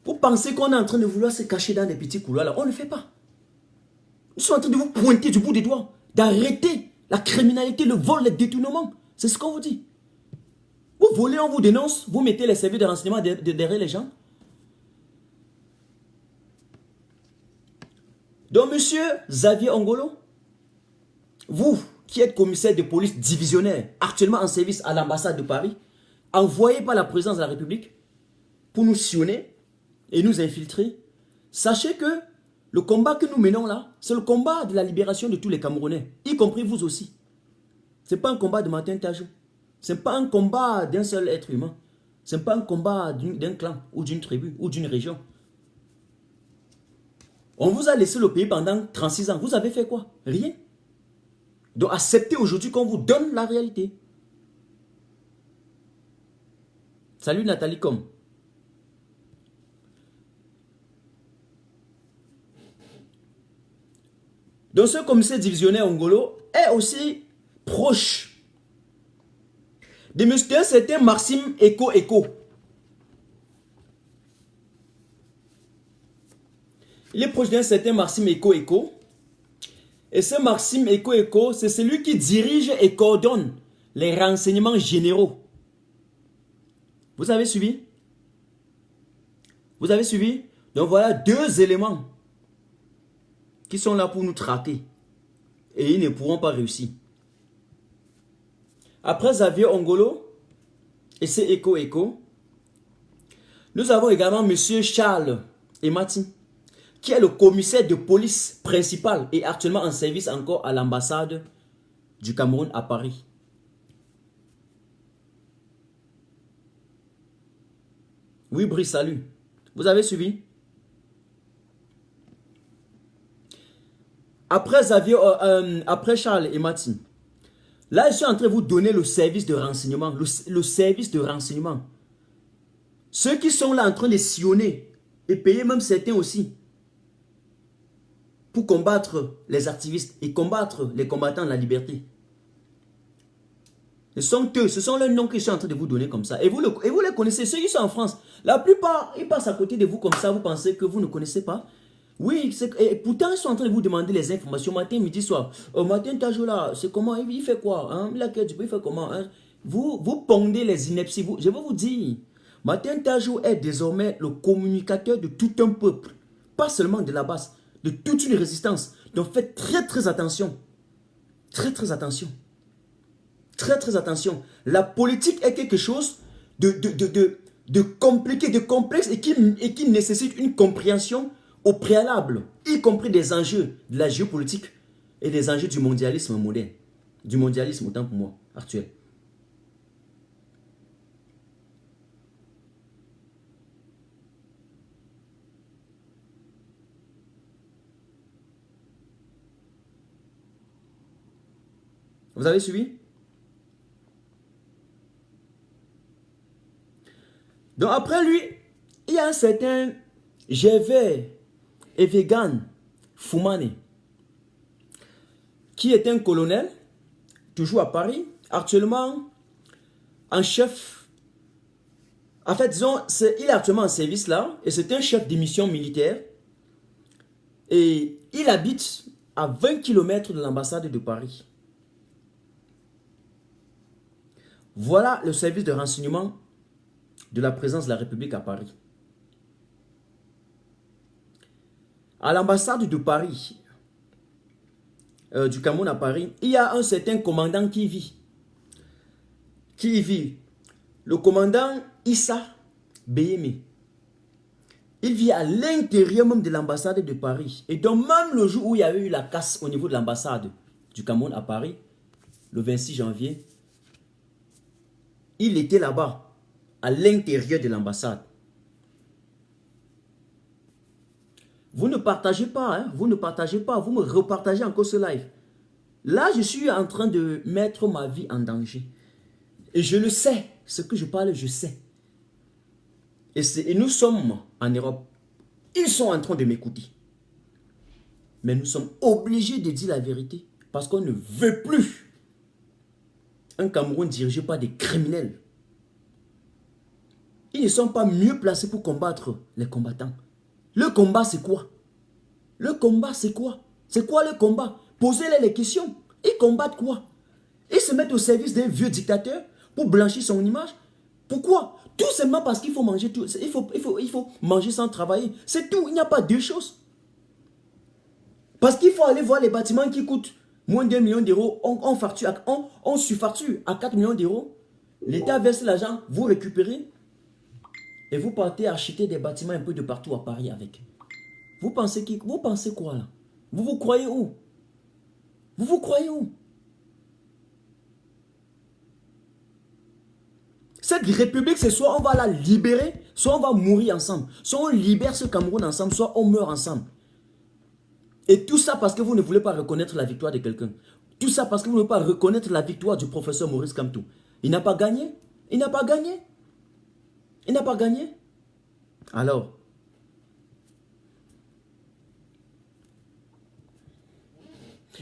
Vous pensez qu'on est en train de vouloir se cacher dans des petits couloirs là? On ne le fait pas. Nous sommes en train de vous pointer du bout des doigts, d'arrêter la criminalité, le vol, les détournements. C'est ce qu'on vous dit. Vous volez, on vous dénonce, vous mettez les services de renseignement derrière les gens. Donc, monsieur Xavier Ongolo, vous qui êtes commissaire de police divisionnaire, actuellement en service à l'ambassade de Paris, envoyé par la présidence de la République pour nous sillonner et nous infiltrer, sachez que le combat que nous menons là, c'est le combat de la libération de tous les Camerounais, y compris vous aussi. Ce n'est pas un combat de Martin Tajou. Ce n'est pas un combat d'un seul être humain. Ce n'est pas un combat d'un clan ou d'une tribu ou d'une région. On vous a laissé le pays pendant 36 ans. Vous avez fait quoi? Rien. Donc acceptez aujourd'hui qu'on vous donne la réalité. Salut Nathalie Com. Donc ce commissaire divisionnaire Ongolo est aussi proche de monsieur certain Maxime Eko. Il est proche d'un certain Maxime Eko. Et ce Maxime Eko, c'est celui qui dirige et coordonne les renseignements généraux. Vous avez suivi? Vous avez suivi? Donc voilà deux éléments qui sont là pour nous traquer. Et ils ne pourront pas réussir. Après Xavier Ongolo et c'est Eko, nous avons également M. Charles Emati, qui est le commissaire de police principal et actuellement en service encore à l'ambassade du Cameroun à Paris. Oui, Brice, salut. Vous avez suivi? après Xavier, après Charles et Martin, là, je suis en train de vous donner le service de renseignement. Le service de renseignement. Ceux qui sont là en train de sillonner et payer même certains aussi pour combattre les activistes et combattre les combattants de la liberté. Ce sont eux, ce sont leurs noms que je suis en train de vous donner comme ça. Et vous les connaissez, ceux qui sont en France. La plupart, ils passent à côté de vous comme ça, vous pensez que vous ne connaissez pas. Oui, et pourtant ils sont en train de vous demander les informations matin, midi, soir. Matin, Tajo là, c'est comment, il fait quoi hein? Il fait comment hein? Vous pondez les inepties. Je vais vous dire, Martin Tajo est désormais le communicateur de tout un peuple. Pas seulement de la base, de toute une résistance. Donc faites très très attention. Très très attention. Très très attention. La politique est quelque chose de compliqué, de complexe et qui nécessite une compréhension au préalable, y compris des enjeux de la géopolitique et des enjeux du mondialisme moderne. Du mondialisme autant pour moi, actuel. Vous avez suivi? Donc après lui, il y a un certain Gervais Evegan Foumane, qui est un colonel, toujours à Paris, actuellement en chef. En fait, disons, il est actuellement en service là, et c'est un chef de mission militaire. Et il habite à 20 km de l'ambassade de Paris. Voilà le service de renseignement de la présence de la République à Paris. À l'ambassade de Paris, du Cameroun à Paris, il y a un certain commandant qui vit. Qui y vit? Le commandant Issa Beyeme. Il vit à l'intérieur même de l'ambassade de Paris. Et donc même le jour où il y avait eu la casse au niveau de l'ambassade du Cameroun à Paris, le 26 janvier, il était là-bas, à l'intérieur de l'ambassade. Vous ne partagez pas, hein? Vous ne partagez pas, vous me repartagez encore ce live. Là, je suis en train de mettre ma vie en danger. Et je le sais, ce que je parle, je sais. Et nous sommes en Europe. Ils sont en train de m'écouter. Mais nous sommes obligés de dire la vérité. Parce qu'on ne veut plus un Cameroun dirigé par des criminels. Ils ne sont pas mieux placés pour combattre les combattants. Le combat, c'est quoi? Le combat, c'est quoi? C'est quoi le combat? Posez-les les questions. Ils combattent quoi? Ils se mettent au service d'un vieux dictateur pour blanchir son image. Pourquoi? Tout simplement parce qu'il faut manger tout. Il faut manger sans travailler. C'est tout. Il n'y a pas deux choses. Parce qu'il faut aller voir les bâtiments qui coûtent moins d'1 million d'euros. On surfacture à 4 millions d'euros. L'État verse l'argent, vous récupérez. Et vous partez acheter des bâtiments un peu de partout à Paris avec. Vous pensez quoi là? Vous vous croyez où? Vous vous croyez où? Cette république, c'est soit on va la libérer, soit on va mourir ensemble. Soit on libère ce Cameroun ensemble, soit on meurt ensemble. Et tout ça parce que vous ne voulez pas reconnaître la victoire de quelqu'un. Tout ça parce que vous ne voulez pas reconnaître la victoire du professeur Maurice Kamto. Il n'a pas gagné. Il n'a pas gagné. Il n'a pas gagné. Alors,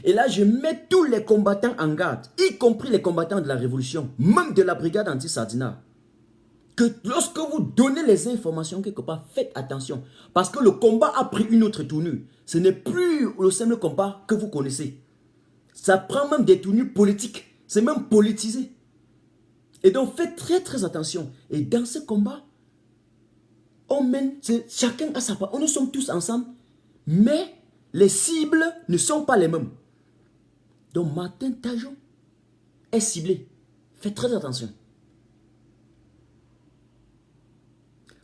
et là, je mets tous les combattants en garde, y compris les combattants de la révolution, même de la brigade anti-Sardina, que lorsque vous donnez les informations quelque part, faites attention. Parce que le combat a pris une autre tournure. Ce n'est plus le simple combat que vous connaissez. Ça prend même des tournures politiques. C'est même politisé. Et donc, faites très très attention. Et dans ce combat, on mène, chacun à sa part. Nous sommes tous ensemble, mais les cibles ne sont pas les mêmes. Donc Martin Tajo est ciblé. Faites très attention.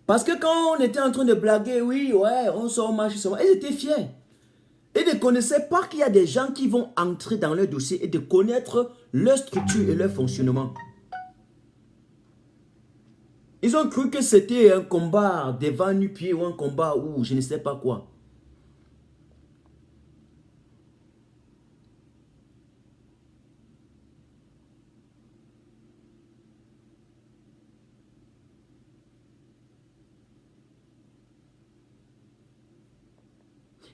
Parce que quand on était en train de blaguer, oui, ouais, on sort, on marche, ils étaient fiers. Ils ne connaissaient pas qu'il y a des gens qui vont entrer dans leur dossier et de connaître leur structure et leur fonctionnement. Ils ont cru que c'était un combat devant nu-pied ou un combat où je ne sais pas quoi.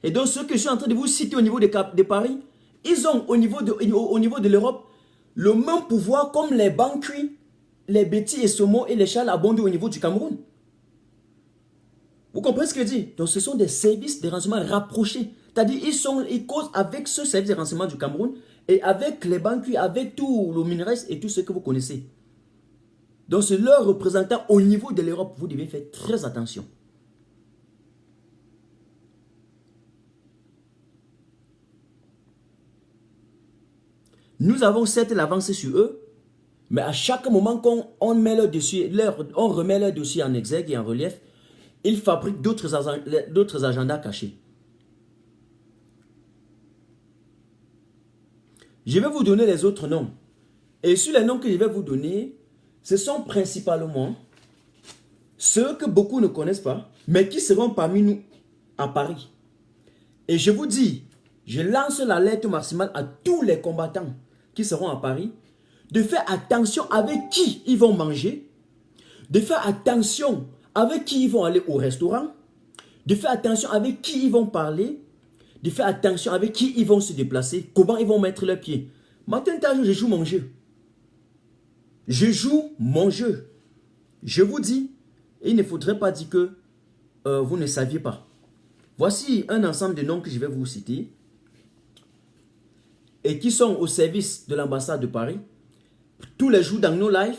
Et donc, ceux que je suis en train de vous citer au niveau de Paris, ils ont au niveau de l'Europe le même pouvoir comme les Bankui, les Betty et Somo et les Charles Abondo au niveau du Cameroun. Vous comprenez ce que je dis? Donc, ce sont des services de renseignement rapprochés. C'est-à-dire, ils causent avec ce service de renseignement du Cameroun et avec les Bankui, avec tout le minerais et tout ce que vous connaissez. Donc, c'est leur représentant au niveau de l'Europe. Vous devez faire très attention. Nous avons certes l'avancée sur eux, mais à chaque moment qu'on remet leur dossier en exergue et en relief, ils fabriquent d'autres agendas cachés. Je vais vous donner les autres noms. Et sur les noms que je vais vous donner, ce sont principalement ceux que beaucoup ne connaissent pas, mais qui seront parmi nous à Paris. Et je vous dis, je lance l'alerte maximale à tous les combattants qui seront à Paris, de faire attention avec qui ils vont manger, de faire attention avec qui ils vont aller au restaurant, de faire attention avec qui ils vont parler, de faire attention avec qui ils vont se déplacer, comment ils vont mettre leurs pieds. Matin, tard, je joue mon jeu. Je joue mon jeu. Je vous dis, il ne faudrait pas dire que vous ne saviez pas. Voici un ensemble de noms que je vais vous citer et qui sont au service de l'ambassade de Paris. Tous les jours dans nos lives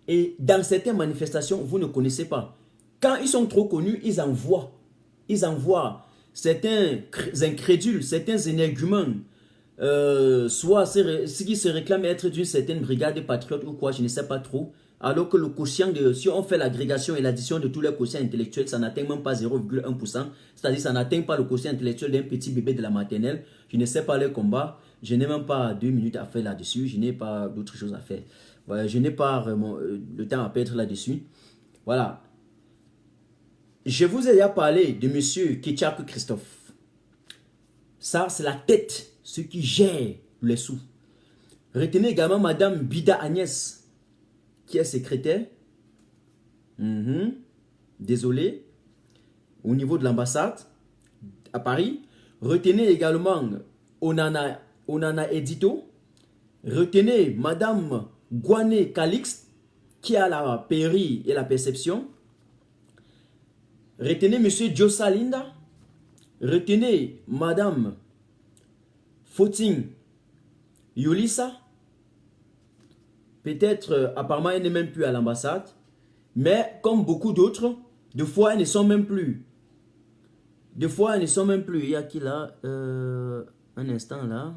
et dans certaines manifestations, vous ne connaissez pas. Quand ils sont trop connus, ils envoient certains incrédules, certains énergumènes, soit ceux qui se réclament être d'une certaine brigade patriote ou quoi, je ne sais pas trop. Alors que le quotient, si on fait l'agrégation et l'addition de tous les quotients intellectuels, ça n'atteint même pas 0,1%. C'est-à-dire ça n'atteint pas le quotient intellectuel d'un petit bébé de la maternelle. Je ne sais pas les combats. Je n'ai même pas 2 minutes à faire là-dessus. Je n'ai pas d'autres choses à faire. Voilà, je n'ai pas vraiment le temps à perdre là-dessus. Voilà. Je vous ai déjà parlé de M. Ketchak Christophe. Ça, c'est la tête, ceux qui gèrent les sous. Retenez également Mme Bida Agnès, qui est secrétaire. Désolé. Au niveau de l'ambassade à Paris. Retenez également Onana Edito. Retenez Mme Gouane Calixte, qui a la pairie et la perception. Retenez M. Diossa Linda. Retenez Mme Foting Yulissa. Peut-être, apparemment, elle n'est même plus à l'ambassade. Mais comme beaucoup d'autres, des fois, elles ne sont même plus. Des fois, elles ne sont même plus. Il y a qui là? Un instant là.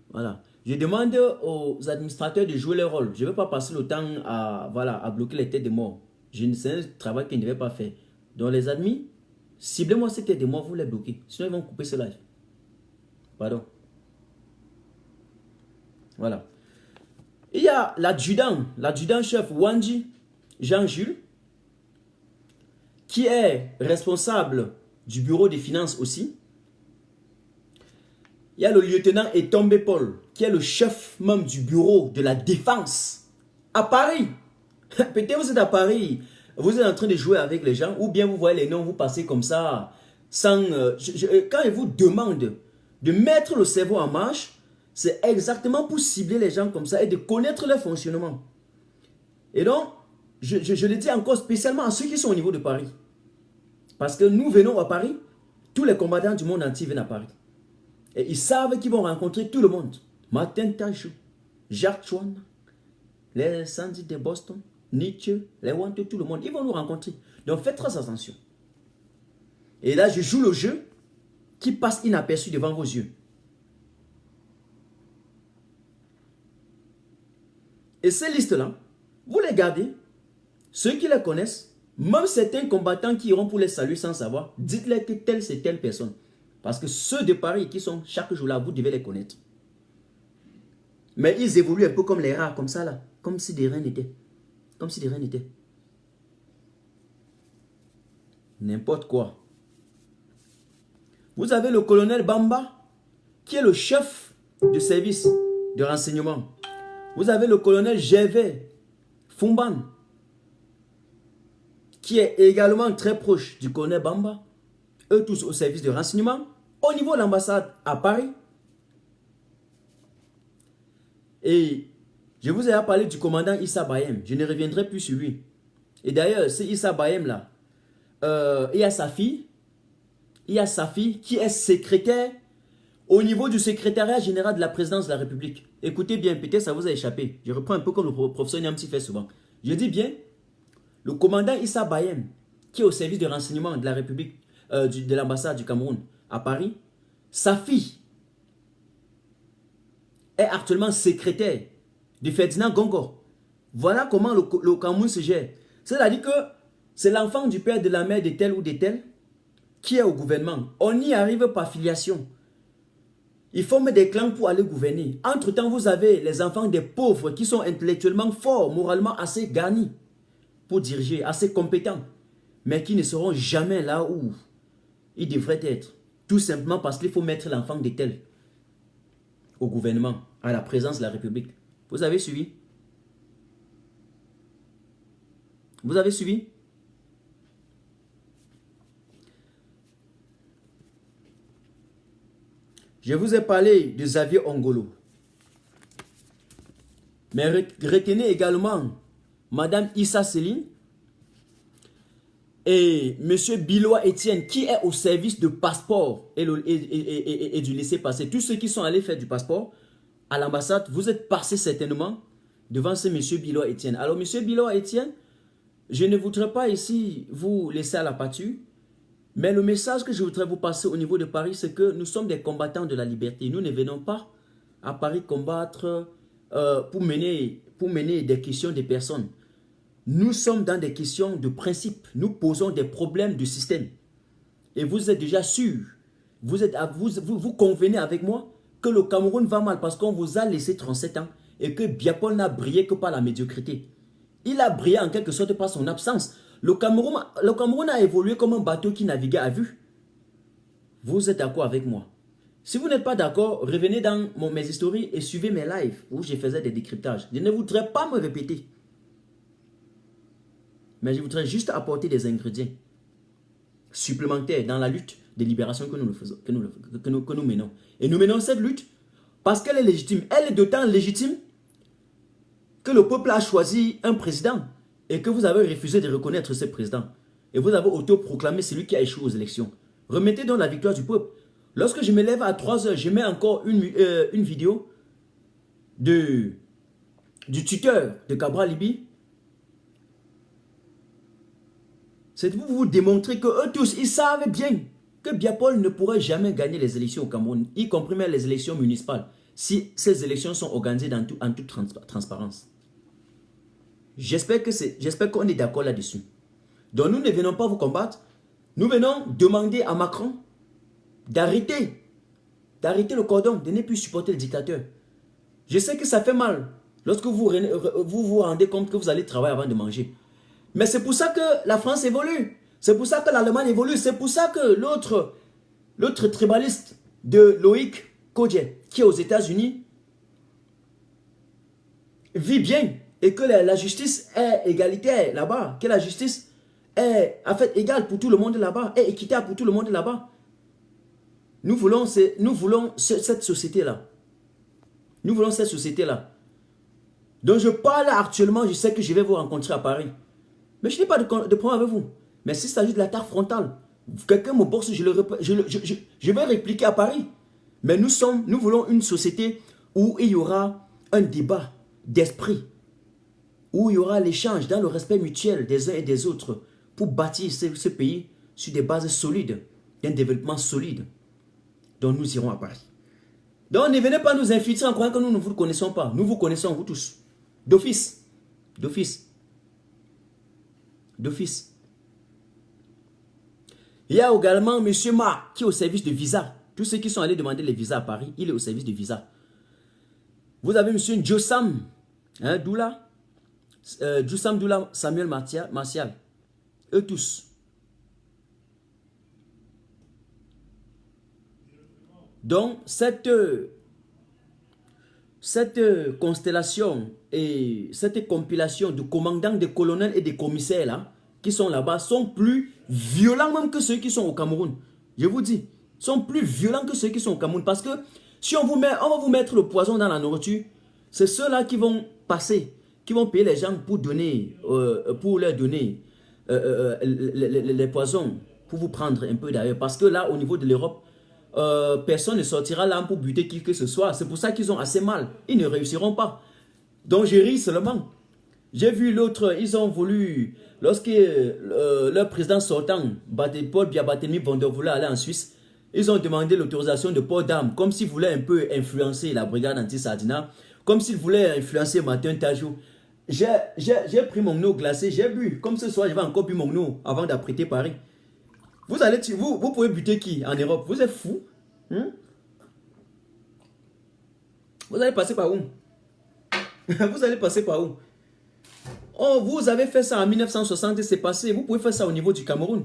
Voilà. Je demande aux administrateurs de jouer leur rôle. Je ne vais pas passer le temps à bloquer les têtes de mort. C'est un travail qu'ils ne devaient pas faire. Donc les admis, ciblez-moi ces têtes de mort, vous les bloquez. Sinon, ils vont couper ce live. Pardon. Voilà. Il y a l'adjudant-chef Wanji Jean-Jules, qui est responsable du bureau des finances aussi. Il y a le lieutenant Etombe Paul, qui est le chef même du bureau de la défense à Paris. Peut-être vous êtes à Paris, vous êtes en train de jouer avec les gens, ou bien vous voyez les noms, vous passez comme ça, sans... quand ils vous demandent de mettre le cerveau en marche, c'est exactement pour cibler les gens comme ça et de connaître leur fonctionnement. Et donc, je le dis encore spécialement à ceux qui sont au niveau de Paris. Parce que nous venons à Paris, tous les combattants du monde entier viennent à Paris. Et ils savent qu'ils vont rencontrer tout le monde. Martin Tajou, Jacques Chouan, les Sandy de Boston, Nietzsche, les Wanto, tout le monde. Ils vont nous rencontrer. Donc faites très attention. Et là, je joue le jeu qui passe inaperçu devant vos yeux. Et ces listes-là, vous les gardez. Ceux qui les connaissent, même certains combattants qui iront pour les saluer sans savoir, dites-les que telle c'est telle personne. Parce que ceux de Paris qui sont chaque jour là, vous devez les connaître. Mais ils évoluent un peu comme les rats, comme ça là. Comme si de rien n'était. Comme si de rien n'était. N'importe quoi. Vous avez le colonel Bamba, qui est le chef de service de renseignement. Vous avez le colonel Gervais Fumban, qui est également très proche du colonel Bamba. eux tous au service de renseignement, au niveau de l'ambassade à Paris. Et je vous ai parlé du commandant Issa Bayem, je ne reviendrai plus sur lui. Et d'ailleurs, c'est Issa Bayem là, il y a sa fille qui est secrétaire au niveau du secrétariat général de la présidence de la République. Écoutez bien, peut-être ça vous a échappé. Je reprends un peu comme le professeur Niamsi fait souvent. Je dis bien, le commandant Issa Bayem, qui est au service de renseignement de la République, de l'ambassade du Cameroun à Paris, sa fille est actuellement secrétaire de Ferdinand Gongo. Voilà comment le Cameroun se gère. C'est-à-dire que c'est l'enfant du père de la mère de tel ou de tel qui est au gouvernement. On y arrive par filiation. Ils forment des clans pour aller gouverner. Entre-temps, vous avez les enfants des pauvres qui sont intellectuellement forts, moralement assez garnis pour diriger, assez compétents, mais qui ne seront jamais là où ils devraient être. Tout simplement parce qu'il faut mettre l'enfant de tel au gouvernement, à la présence de la République. Vous avez suivi? Vous avez suivi? Je vous ai parlé de Xavier Ongolo. Mais retenez également Madame Issa Céline et Monsieur Bilois Etienne qui est au service de passeport et du laisser-passer. Tous ceux qui sont allés faire du passeport à l'ambassade, vous êtes passés certainement devant ce Monsieur Bilois Etienne. Alors Monsieur Bilois Etienne, je ne voudrais pas ici vous laisser à la pâture. Mais le message que je voudrais vous passer au niveau de Paris, c'est que nous sommes des combattants de la liberté. Nous ne venons pas à Paris combattre pour mener des questions des personnes. Nous sommes dans des questions de principe. Nous posons des problèmes de système. Et vous êtes déjà sûr, vous convenez avec moi que le Cameroun va mal parce qu'on vous a laissé 37 ans et que Biapol n'a brillé que par la médiocrité. Il a brillé en quelque sorte par son absence. Le Cameroun a évolué comme un bateau qui naviguait à vue. Vous êtes d'accord avec moi? Si vous n'êtes pas d'accord, revenez dans mes stories et suivez mes lives où je faisais des décryptages. Je ne voudrais pas me répéter. Mais je voudrais juste apporter des ingrédients supplémentaires dans la lutte de libération que nous menons. Et nous menons cette lutte parce qu'elle est légitime. Elle est d'autant légitime que le peuple a choisi un président et que vous avez refusé de reconnaître ce président. Et vous avez autoproclamé celui qui a échoué aux élections. Remettez donc la victoire du peuple. Lorsque je me lève à 3 heures, je mets encore une vidéo du tuteur de Cabral Libi. C'est pour vous démontrer que eux tous, ils savent bien que Biapol ne pourrait jamais gagner les élections au Cameroun, y compris même les élections municipales, si ces élections sont organisées en toute transparence. J'espère qu'on est d'accord là-dessus. Donc nous ne venons pas vous combattre. Nous venons demander à Macron d'arrêter le cordon, de ne plus supporter le dictateur. Je sais que ça fait mal lorsque vous vous rendez compte que vous allez travailler avant de manger. Mais c'est pour ça que la France évolue. C'est pour ça que l'Allemagne évolue. C'est pour ça que l'autre tribaliste de Loïc Kodje, qui est aux États-Unis, vit bien. Et que la justice est égalitaire là-bas. Que la justice est en fait égale pour tout le monde là-bas. Est équitable pour tout le monde là-bas. Nous voulons cette société-là. Nous voulons cette société-là. Donc je parle actuellement, je sais que je vais vous rencontrer à Paris. Mais je n'ai pas de problème avec vous. Mais s'il s'agit de l'attaque frontale, quelqu'un me bosse, je vais répliquer à Paris. Mais nous voulons une société où il y aura un débat d'esprit. Où il y aura l'échange dans le respect mutuel des uns et des autres pour bâtir ce pays sur des bases solides, d'un développement solide. Donc nous irons à Paris. Donc ne venez pas nous infiltrer en croyant que nous ne vous connaissons pas. Nous vous connaissons, vous tous. D'office. D'office. D'office. Il y a également M. Ma qui est au service de visa. Tous ceux qui sont allés demander les visas à Paris, il est au service de visa. Vous avez M. Jossam Doula. Jussam Doula, Samuel Martial, eux tous. Donc, cette constellation et cette compilation de commandants, de colonels et de commissaires là, qui sont là-bas, sont plus violents même que ceux qui sont au Cameroun. Je vous dis, sont plus violents que ceux qui sont au Cameroun. Parce que si on va vous mettre le poison dans la nourriture, c'est ceux-là qui vont passer, qui vont payer les gens pour donner, pour leur donner les poisons, pour vous prendre un peu d'ailleurs. Parce que là, au niveau de l'Europe, personne ne sortira là pour buter qui que ce soit. C'est pour ça qu'ils ont assez mal. Ils ne réussiront pas. Donc je ris seulement. J'ai vu l'autre, ils ont voulu, lorsque leur président sortant, Paul Biya-Barthélemy von der voulait aller en Suisse, ils ont demandé l'autorisation de port d'armes, comme s'ils voulaient un peu influencer la brigade anti-Sardina, comme s'ils voulaient influencer Martin Tajou. J'ai pris mon eau glacée, j'ai bu. Comme ce soir, je vais encore bu mon eau avant d'apprêter Paris. Vous pouvez buter qui en Europe? Vous êtes fous? Vous allez passer par où? Vous allez passer par où? Oh, vous avez fait ça en 1960 et c'est passé. Vous pouvez faire ça au niveau du Cameroun.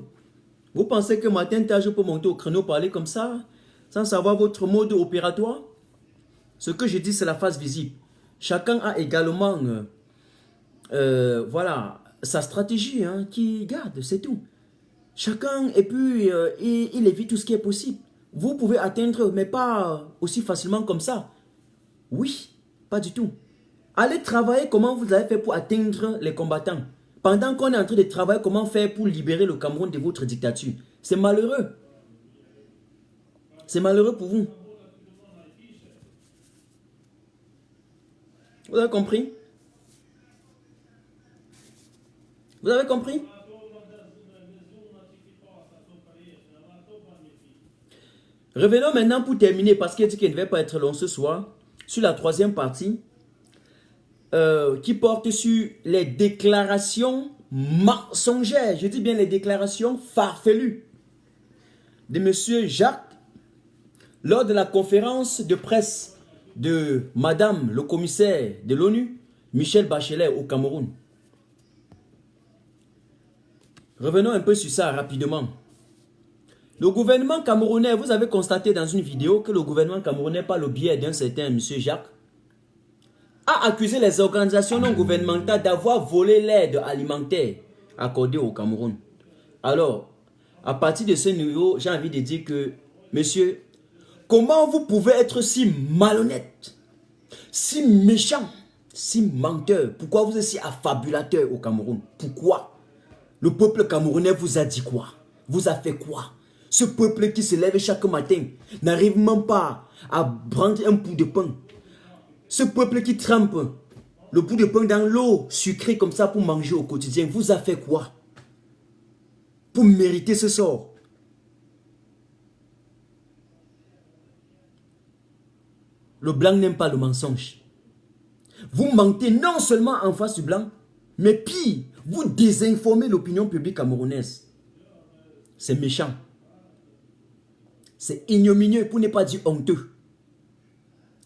Vous pensez que Martin Tajou peut monter au créneau parler comme ça, sans savoir votre mode opératoire? Ce que je dis, c'est la face visible. Chacun a également voilà, sa stratégie qui garde, c'est tout. Chacun, et puis il évite tout ce qui est possible. Vous pouvez atteindre, mais pas aussi facilement comme ça. Oui, pas du tout. Allez travailler comment vous avez fait pour atteindre les combattants. Pendant qu'on est en train de travailler, comment faire pour libérer le Cameroun de votre dictature. C'est malheureux. C'est malheureux pour vous. Vous avez compris? Vous avez compris? Revenons maintenant pour terminer, parce qu'il dit qu'il ne va pas être long ce soir, sur la troisième partie, qui porte sur les déclarations mensongères, je dis bien les déclarations farfelues de M. Jacques lors de la conférence de presse de Madame le commissaire de l'ONU, Michelle Bachelet au Cameroun. Revenons un peu sur ça rapidement. Le gouvernement camerounais, vous avez constaté dans une vidéo que le gouvernement camerounais, par le biais d'un certain M. Jacques, a accusé les organisations non gouvernementales d'avoir volé l'aide alimentaire accordée au Cameroun. Alors, à partir de ce niveau, j'ai envie de dire que, monsieur, comment vous pouvez être si malhonnête, si méchant, si menteur? Pourquoi vous êtes si affabulateur au Cameroun? Pourquoi? Le peuple camerounais vous a dit quoi? Vous a fait quoi? Ce peuple qui se lève chaque matin n'arrive même pas à prendre un bout de pain. Ce peuple qui trempe le bout de pain dans l'eau sucrée comme ça pour manger au quotidien, vous a fait quoi pour mériter ce sort? Le blanc n'aime pas le mensonge. Vous mentez non seulement en face du blanc, mais pire, vous désinformez l'opinion publique camerounaise. C'est méchant. C'est ignominieux pour ne pas dire honteux.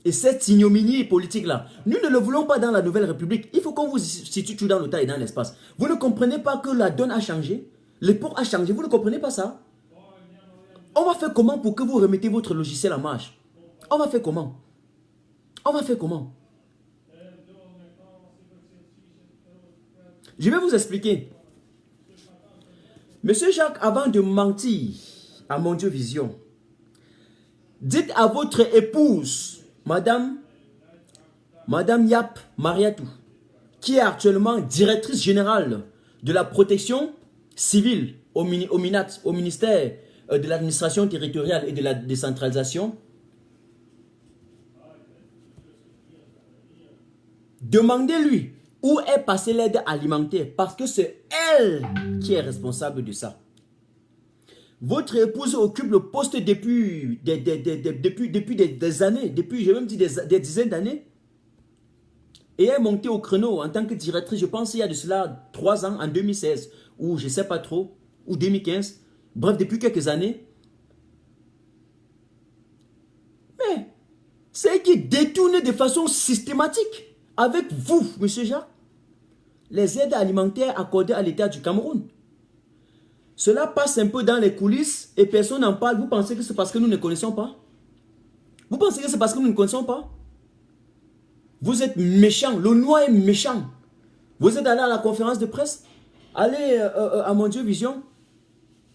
Et cette ignominie politique-là, nous ne le voulons pas dans la Nouvelle République. Il faut qu'on vous situe tout dans le temps et dans l'espace. Vous ne comprenez pas que la donne a changé? L'époque a changé, vous ne comprenez pas ça? On va faire comment pour que vous remettez votre logiciel en marche? On va faire comment? On va faire comment? Je vais vous expliquer. Monsieur Jacques, avant de mentir à Mondiaux Vision, dites à votre épouse, Madame Yap Mariatou, qui est actuellement directrice générale de la protection civile au ministère de l'administration territoriale et de la décentralisation, demandez-lui où est passée l'aide alimentaire, parce que c'est elle qui est responsable de ça. Votre épouse occupe le poste depuis des années, depuis, j'ai même dit des dizaines d'années. Et elle est montée au créneau en tant que directrice, je pense il y a de cela 3 ans, en 2016, ou je ne sais pas trop, ou 2015. Bref, depuis quelques années. Mais c'est elle qui détourne de façon systématique, avec vous, monsieur Jacques, les aides alimentaires accordées à l'État du Cameroun. Cela passe un peu dans les coulisses et personne n'en parle. Vous pensez que c'est parce que nous ne connaissons pas? Vous pensez que c'est parce que nous ne connaissons pas? Vous êtes méchant. Le noir est méchant. Vous êtes allé à la conférence de presse? Allez à Mondiaux Vision.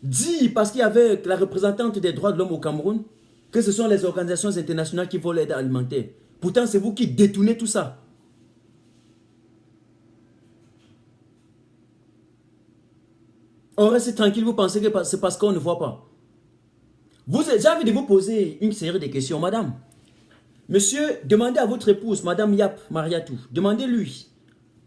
dit, parce qu'il y avait la représentante des droits de l'homme au Cameroun, que ce sont les organisations internationales qui volent l'aide alimentaire. Pourtant, c'est vous qui détournez tout ça. On reste tranquille, vous pensez que c'est parce qu'on ne voit pas. J'ai envie de vous poser une série de questions, madame. Monsieur, demandez à votre épouse, madame Yap Mariatou, demandez-lui.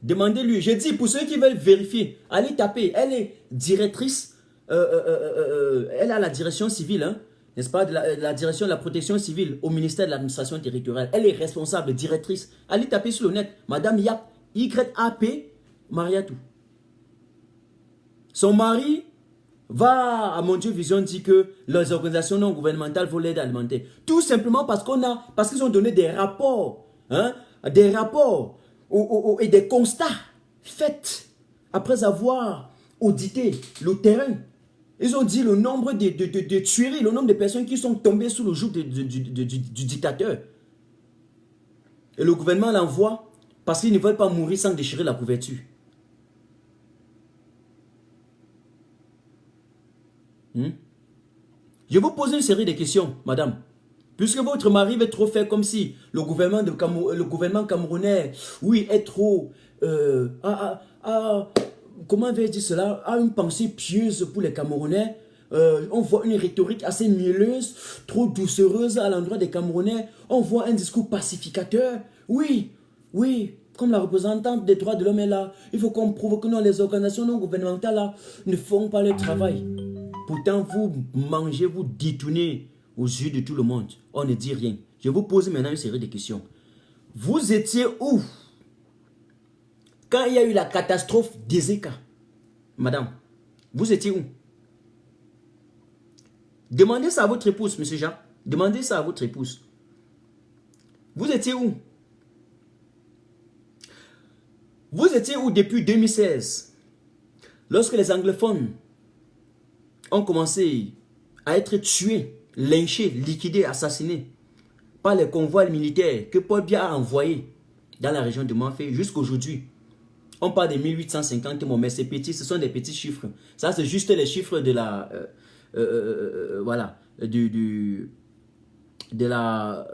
Demandez-lui. J'ai dit, pour ceux qui veulent vérifier, allez taper. Elle est directrice, elle a la direction civile, hein, n'est-ce pas, de la direction de la protection civile au ministère de l'administration territoriale. Elle est responsable, directrice. Allez taper sur le net, madame Yap, Y-A-P Mariatou. Son mari va à Mon Dieu Vision dit que les organisations non gouvernementales volent l'aide alimentaire. Tout simplement parce qu'ils ont donné des rapports, hein, et des constats faits après avoir audité le terrain. Ils ont dit le nombre de tueries, le nombre de personnes qui sont tombées sous le joug du dictateur. Et le gouvernement l'envoie parce qu'ils ne veulent pas mourir sans déchirer la couverture. Je vous pose une série de questions, madame. Puisque votre mari veut trop faire comme si le gouvernement camerounais, oui, est trop... comment vais-je dire cela? A une pensée pieuse pour les Camerounais. On voit une rhétorique assez mielleuse, trop doucereuse à l'endroit des Camerounais. On voit un discours pacificateur. Oui, oui, comme la représentante des droits de l'homme est là. Il faut qu'on prouve que non, les organisations non gouvernementales là, ne font pas le travail. Pourtant, vous mangez, vous détournez aux yeux de tout le monde. On ne dit rien. Je vous pose maintenant une série de questions. Vous étiez où quand il y a eu la catastrophe d'Ezeka? Madame, vous étiez où? Demandez ça à votre épouse, monsieur Jean. Demandez ça à votre épouse. Vous étiez où? Vous étiez où depuis 2016? Lorsque les anglophones ont commencé à être tués, lynchés, liquidés, assassinés par les convois militaires que Paul Biya a envoyés dans la région de Manfé jusqu'aujourd'hui. On parle de 1850 morts, mais c'est petit, ce sont des petits chiffres. Ça, c'est juste les chiffres de la... voilà, de la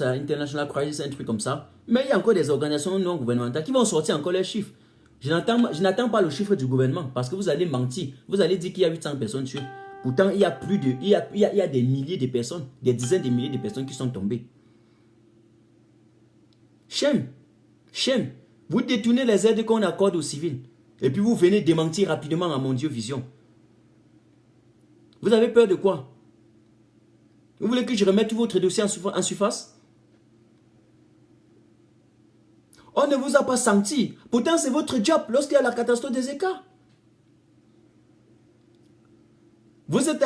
International Crisis, un truc comme ça. Mais il y a encore des organisations non gouvernementales qui vont sortir encore les chiffres. Je n'attends pas le chiffre du gouvernement parce que vous allez mentir. Vous allez dire qu'il y a 800 personnes tuées. Pourtant, il y a plus de... Il y a des milliers de personnes, des dizaines de milliers de personnes qui sont tombées. Shame. Shame. Vous détournez les aides qu'on accorde aux civils. Et puis vous venez démentir rapidement à Mon Dieu Vision. Vous avez peur de quoi? Vous voulez que je remette tout votre dossier en surface? On ne vous a pas senti. Pourtant, c'est votre job lorsqu'il y a la catastrophe des écarts. Vous êtes,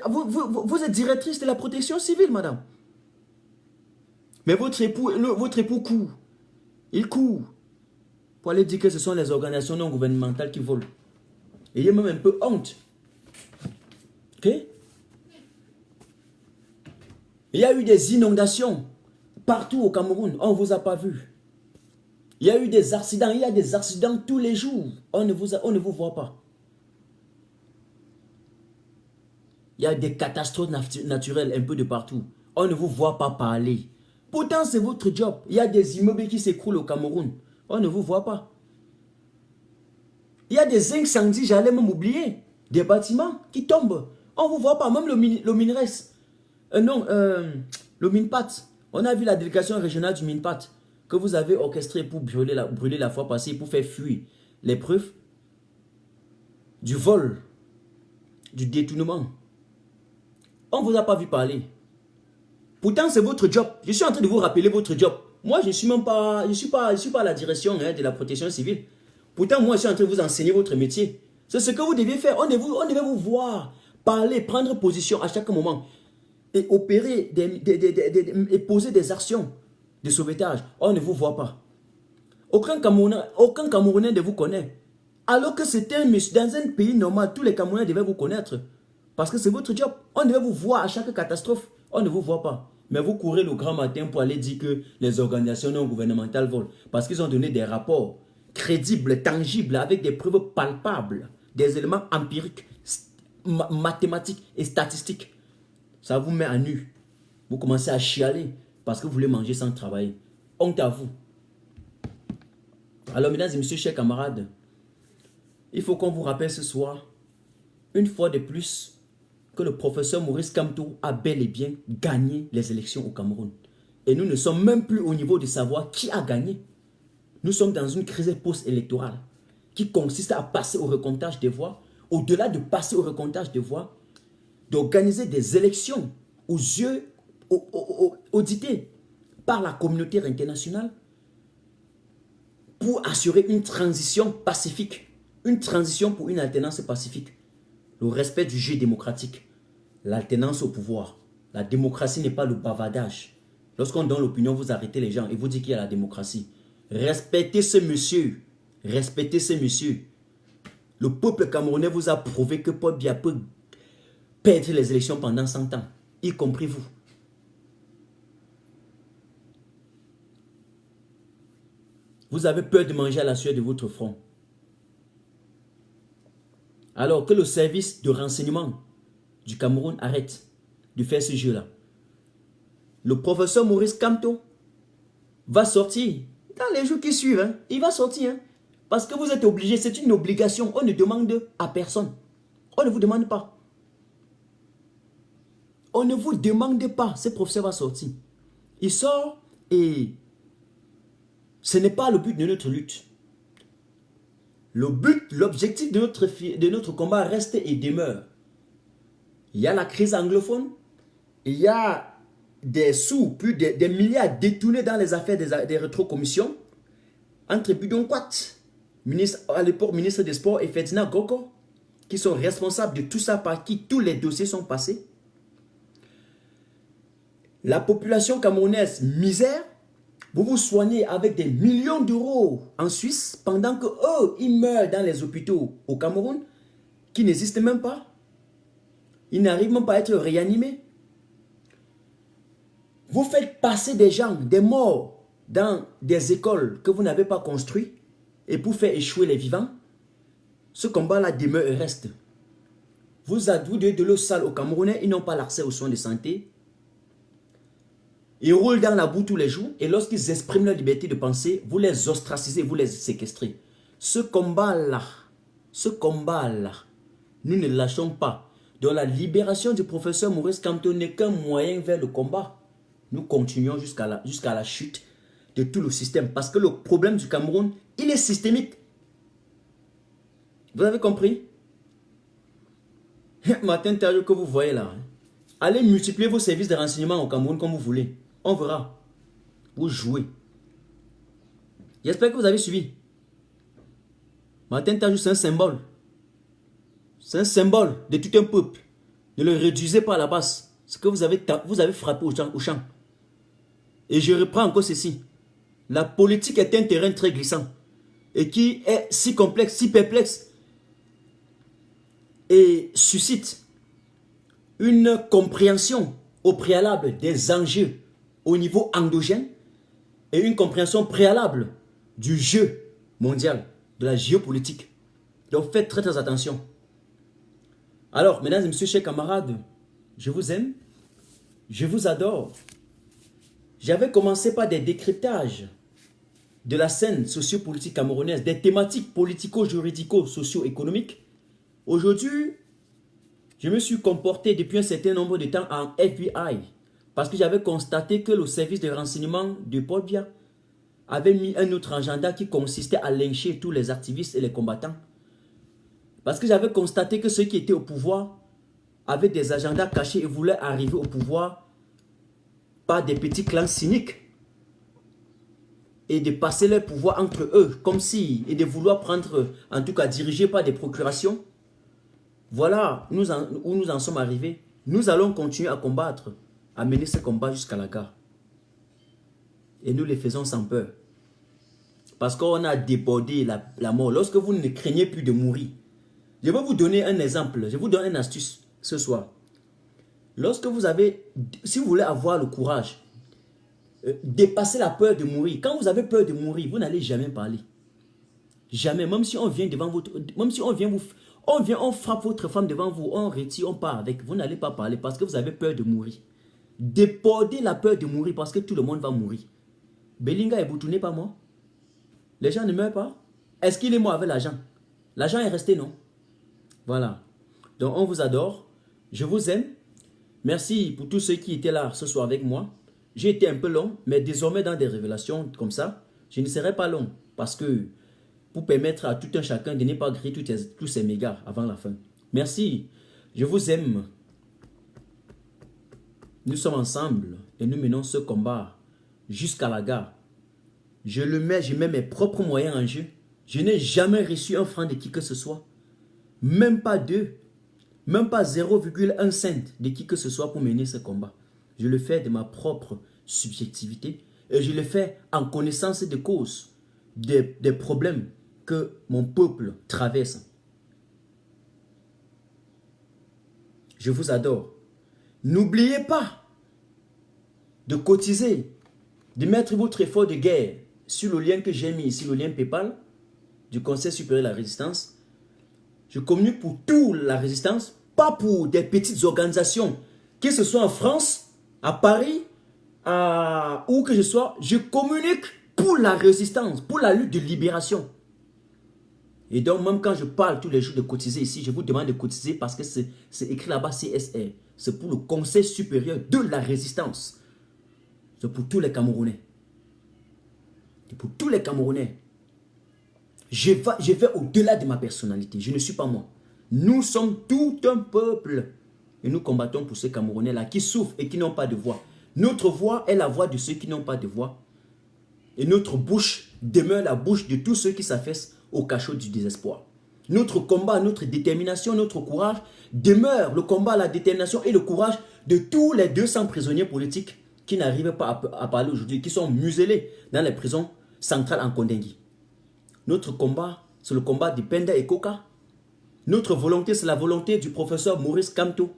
vous êtes directrice de la protection civile, madame. Mais votre époux court. Il court pour aller dire que ce sont les organisations non gouvernementales qui volent. Et il y a même un peu honte. Ok? Il y a eu des inondations partout au Cameroun. On ne vous a pas vu. Il y a eu des accidents. Il y a des accidents tous les jours. On ne vous voit pas. Il y a des catastrophes naturelles un peu de partout. On ne vous voit pas parler. Pourtant, c'est votre job. Il y a des immeubles qui s'écroulent au Cameroun. On ne vous voit pas. Il y a des incendies, j'allais même oublier. Des bâtiments qui tombent. On ne vous voit pas. Même le MINRES. Le MINPAT. On a vu la délégation régionale du MINPAT que vous avez orchestré pour brûler la fois passée, pour faire fuir les preuves du vol, du détournement. On ne vous a pas vu parler. Pourtant, c'est votre job. Je suis en train de vous rappeler votre job. Moi, je ne suis même pas, je suis pas à la direction de la protection civile. Pourtant, moi, je suis en train de vous enseigner votre métier. C'est ce que vous deviez faire. On devait vous voir parler, prendre position à chaque moment et opérer, et poser des actions de sauvetage. On ne vous voit pas. Aucun Camerounais ne vous connaît. Alors que c'était dans un pays normal, tous les Camerounais devaient vous connaître. Parce que c'est votre job. On devait vous voir à chaque catastrophe. On ne vous voit pas. Mais vous courez le grand matin pour aller dire que les organisations non gouvernementales volent. Parce qu'ils ont donné des rapports crédibles, tangibles, avec des preuves palpables, des éléments empiriques mathématiques et statistiques. Ça vous met à nu. Vous commencez à chialer parce que vous voulez manger sans travailler. Honte à vous. Alors, mesdames et messieurs, chers camarades, il faut qu'on vous rappelle ce soir, une fois de plus, que le professeur Maurice Kamto a bel et bien gagné les élections au Cameroun. Et nous ne sommes même plus au niveau de savoir qui a gagné. Nous sommes dans une crise post-électorale qui consiste à passer au recomptage des voix, au-delà de passer au recomptage des voix, d'organiser des élections aux yeux audités par la communauté internationale pour assurer une transition pacifique, une transition pour une alternance pacifique, le respect du jeu démocratique, l'alternance au pouvoir. La démocratie n'est pas le bavardage. Lorsqu'on donne l'opinion, vous arrêtez les gens et vous dites qu'il y a la démocratie. Respectez ce monsieur. Respectez ce monsieur. Le peuple camerounais vous a prouvé que Paul Biya peut perdre les élections pendant 100 ans, y compris vous. Vous avez peur de manger à la sueur de votre front. Alors que le service de renseignement du Cameroun arrête de faire ce jeu-là. Le professeur Maurice Kamto va sortir dans les jours qui suivent. Hein, il va sortir. Hein, parce que vous êtes obligé, c'est une obligation. On ne demande à personne. On ne vous demande pas. On ne vous demande pas. Ce professeur va sortir. Il sort et ce n'est pas le but de notre lutte. Le but, l'objectif de notre combat reste et demeure. Il y a la crise anglophone. Il y a des sous, plus des milliards détournés dans les affaires des rétrocommissions entre Bidon Kwat, à l'époque ministre des Sports, et Ferdinand Goko, qui sont responsables de tout ça, par qui tous les dossiers sont passés. La population camerounaise, misère, vous vous soignez avec des millions d'euros en Suisse, pendant que eux, ils meurent dans les hôpitaux au Cameroun, qui n'existent même pas. Ils n'arrivent même pas à être réanimés. Vous faites passer des gens, des morts, dans des écoles que vous n'avez pas construites, et pour faire échouer les vivants. Ce combat-là demeure et reste. Vous donnez de l'eau sale aux Camerounais, ils n'ont pas l'accès aux soins de santé. Ils roulent dans la boue tous les jours, et lorsqu'ils expriment leur liberté de penser, vous les ostracisez, vous les séquestrez. Ce combat-là, nous ne lâchons pas. Donc la libération du professeur Maurice Kamto n'est qu'un moyen vers le combat. Nous continuons jusqu'à la chute de tout le système. Parce que le problème du Cameroun, il est systémique. Vous avez compris? Martin Tario que vous voyez là. Allez multiplier vos services de renseignement au Cameroun comme vous voulez. On verra. Vous jouez. J'espère que vous avez suivi. Martin Tario, c'est un symbole. C'est un symbole de tout un peuple. Ne le réduisez pas à la base. Ce que vous avez frappé au champ. Et je reprends encore ceci. La politique est un terrain très glissant. Et qui est si complexe, si perplexe. Et suscite une compréhension au préalable des enjeux au niveau endogène. Et une compréhension préalable du jeu mondial, de la géopolitique. Donc faites très très attention. Alors, mesdames et messieurs, chers camarades, je vous aime, je vous adore. J'avais commencé par des décryptages de la scène sociopolitique camerounaise, des thématiques politico-juridico-socio-économiques. Aujourd'hui, je me suis comporté depuis un certain nombre de temps en FBI parce que j'avais constaté que le service de renseignement de Paul Biya avait mis un autre agenda qui consistait à lyncher tous les activistes et les combattants. Parce que j'avais constaté que ceux qui étaient au pouvoir avaient des agendas cachés et voulaient arriver au pouvoir par des petits clans cyniques. Et de passer leur pouvoir entre eux, comme si, et de vouloir prendre, en tout cas dirigés par des procurations. Voilà où nous en sommes arrivés. Nous allons continuer à combattre, à mener ce combat jusqu'à la gare. Et nous les faisons sans peur. Parce qu'on a débordé la mort. Lorsque vous ne craignez plus de mourir. Je vais vous donner un exemple. Je vous donne une astuce ce soir. Lorsque vous avez, si vous voulez avoir le courage, dépasser la peur de mourir. Quand vous avez peur de mourir, vous n'allez jamais parler. Jamais. Même si on vient devant votre, même si on vient On vient, on frappe votre femme devant vous, on retire, on part avec. Vous n'allez pas parler parce que vous avez peur de mourir. Déportez la peur de mourir parce que tout le monde va mourir. Belinga et Boutou n'est pas mort. Les gens ne meurent pas. Est-ce qu'il est mort avec l'argent? L'argent est resté, non? Voilà. Donc, on vous adore. Je vous aime. Merci pour tous ceux qui étaient là ce soir avec moi. J'ai été un peu long, mais désormais dans des révélations comme ça, je ne serai pas long. Parce que pour permettre à tout un chacun de ne pas griller tous ces mégas avant la fin. Merci. Je vous aime. Nous sommes ensemble et nous menons ce combat jusqu'à la gare. Je mets mes propres moyens en jeu. Je n'ai jamais reçu un franc de qui que ce soit. Même pas 2. Même pas 0,1 cent de qui que ce soit pour mener ce combat. Je le fais de ma propre subjectivité et je le fais en connaissance de cause des problèmes que mon peuple traverse. Je vous adore. N'oubliez pas de cotiser, de mettre votre effort de guerre sur le lien que j'ai mis ici, le lien PayPal du Conseil supérieur de la résistance. Je communique pour toute la résistance, pas pour des petites organisations, que ce soit en France, à Paris, où que ce soit. Je communique pour la résistance, pour la lutte de libération. Et donc, même quand je parle tous les jours de cotiser ici, je vous demande de cotiser parce que c'est écrit là-bas CSR. C'est pour le Conseil supérieur de la résistance. C'est pour tous les Camerounais. C'est pour tous les Camerounais. Je vais au-delà de ma personnalité. Je ne suis pas moi. Nous sommes tout un peuple. Et nous combattons pour ces Camerounais-là qui souffrent et qui n'ont pas de voix. Notre voix est la voix de ceux qui n'ont pas de voix. Et notre bouche demeure la bouche de tous ceux qui s'affaissent au cachot du désespoir. Notre combat, notre détermination, notre courage demeure le combat, la détermination et le courage de tous les 200 prisonniers politiques qui n'arrivent pas à parler aujourd'hui, qui sont muselés dans les prisons centrales en Kondengui. Notre combat, c'est le combat de Penda et Koka. Notre volonté, c'est la volonté du professeur Maurice Kamto.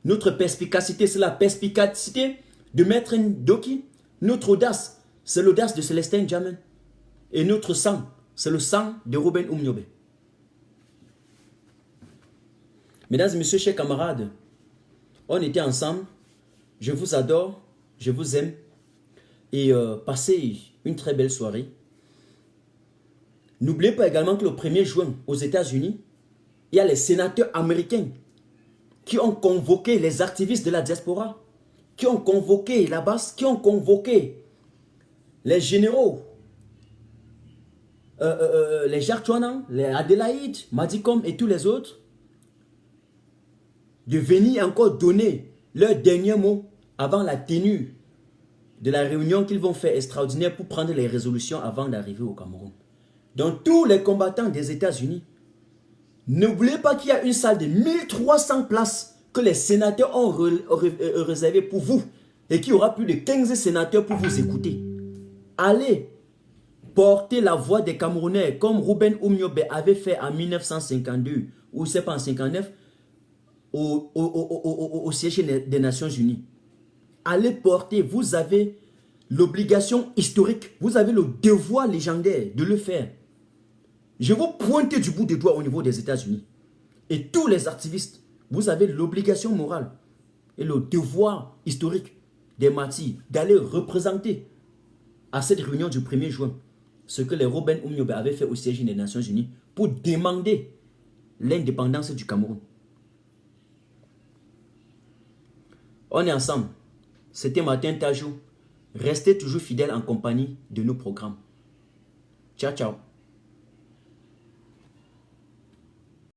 Notre perspicacité, c'est la perspicacité de Maître Ndoki. Notre audace, c'est l'audace de Célestin Djamen. Et notre sang, c'est le sang de Ruben Oumniobe. Mesdames et messieurs, chers camarades, on était ensemble. Je vous adore, je vous aime. Et passez une très belle soirée. N'oubliez pas également que le 1er juin, aux États-Unis, il y a les sénateurs américains qui ont convoqué les activistes de la diaspora, qui ont convoqué la base, qui ont convoqué les généraux, les Jacques Chouanan, les Adélaïde, Madikom et tous les autres, de venir encore donner leur dernier mot avant la tenue de la réunion qu'ils vont faire extraordinaire pour prendre les résolutions avant d'arriver au Cameroun. Donc tous les combattants des États-Unis, n'oubliez pas qu'il y a une salle de 1300 places que les sénateurs ont réservées pour vous et qu'il y aura plus de 15 sénateurs pour vous écouter. Allez porter la voix des Camerounais comme Ruben Oumniobe avait fait en 1952 ou c'est pas en 59 au siège des Nations Unies. Allez porter, vous avez l'obligation historique, vous avez le devoir légendaire de le faire. Je vais vous pointer du bout des doigts au niveau des États-Unis. Et tous les activistes, vous avez l'obligation morale et le devoir historique des martyrs d'aller représenter à cette réunion du 1er juin ce que les Ruben Oumniobe avaient fait au siège des Nations Unies pour demander l'indépendance du Cameroun. On est ensemble. C'était Martin Tajou. Restez toujours fidèles en compagnie de nos programmes. Ciao, ciao.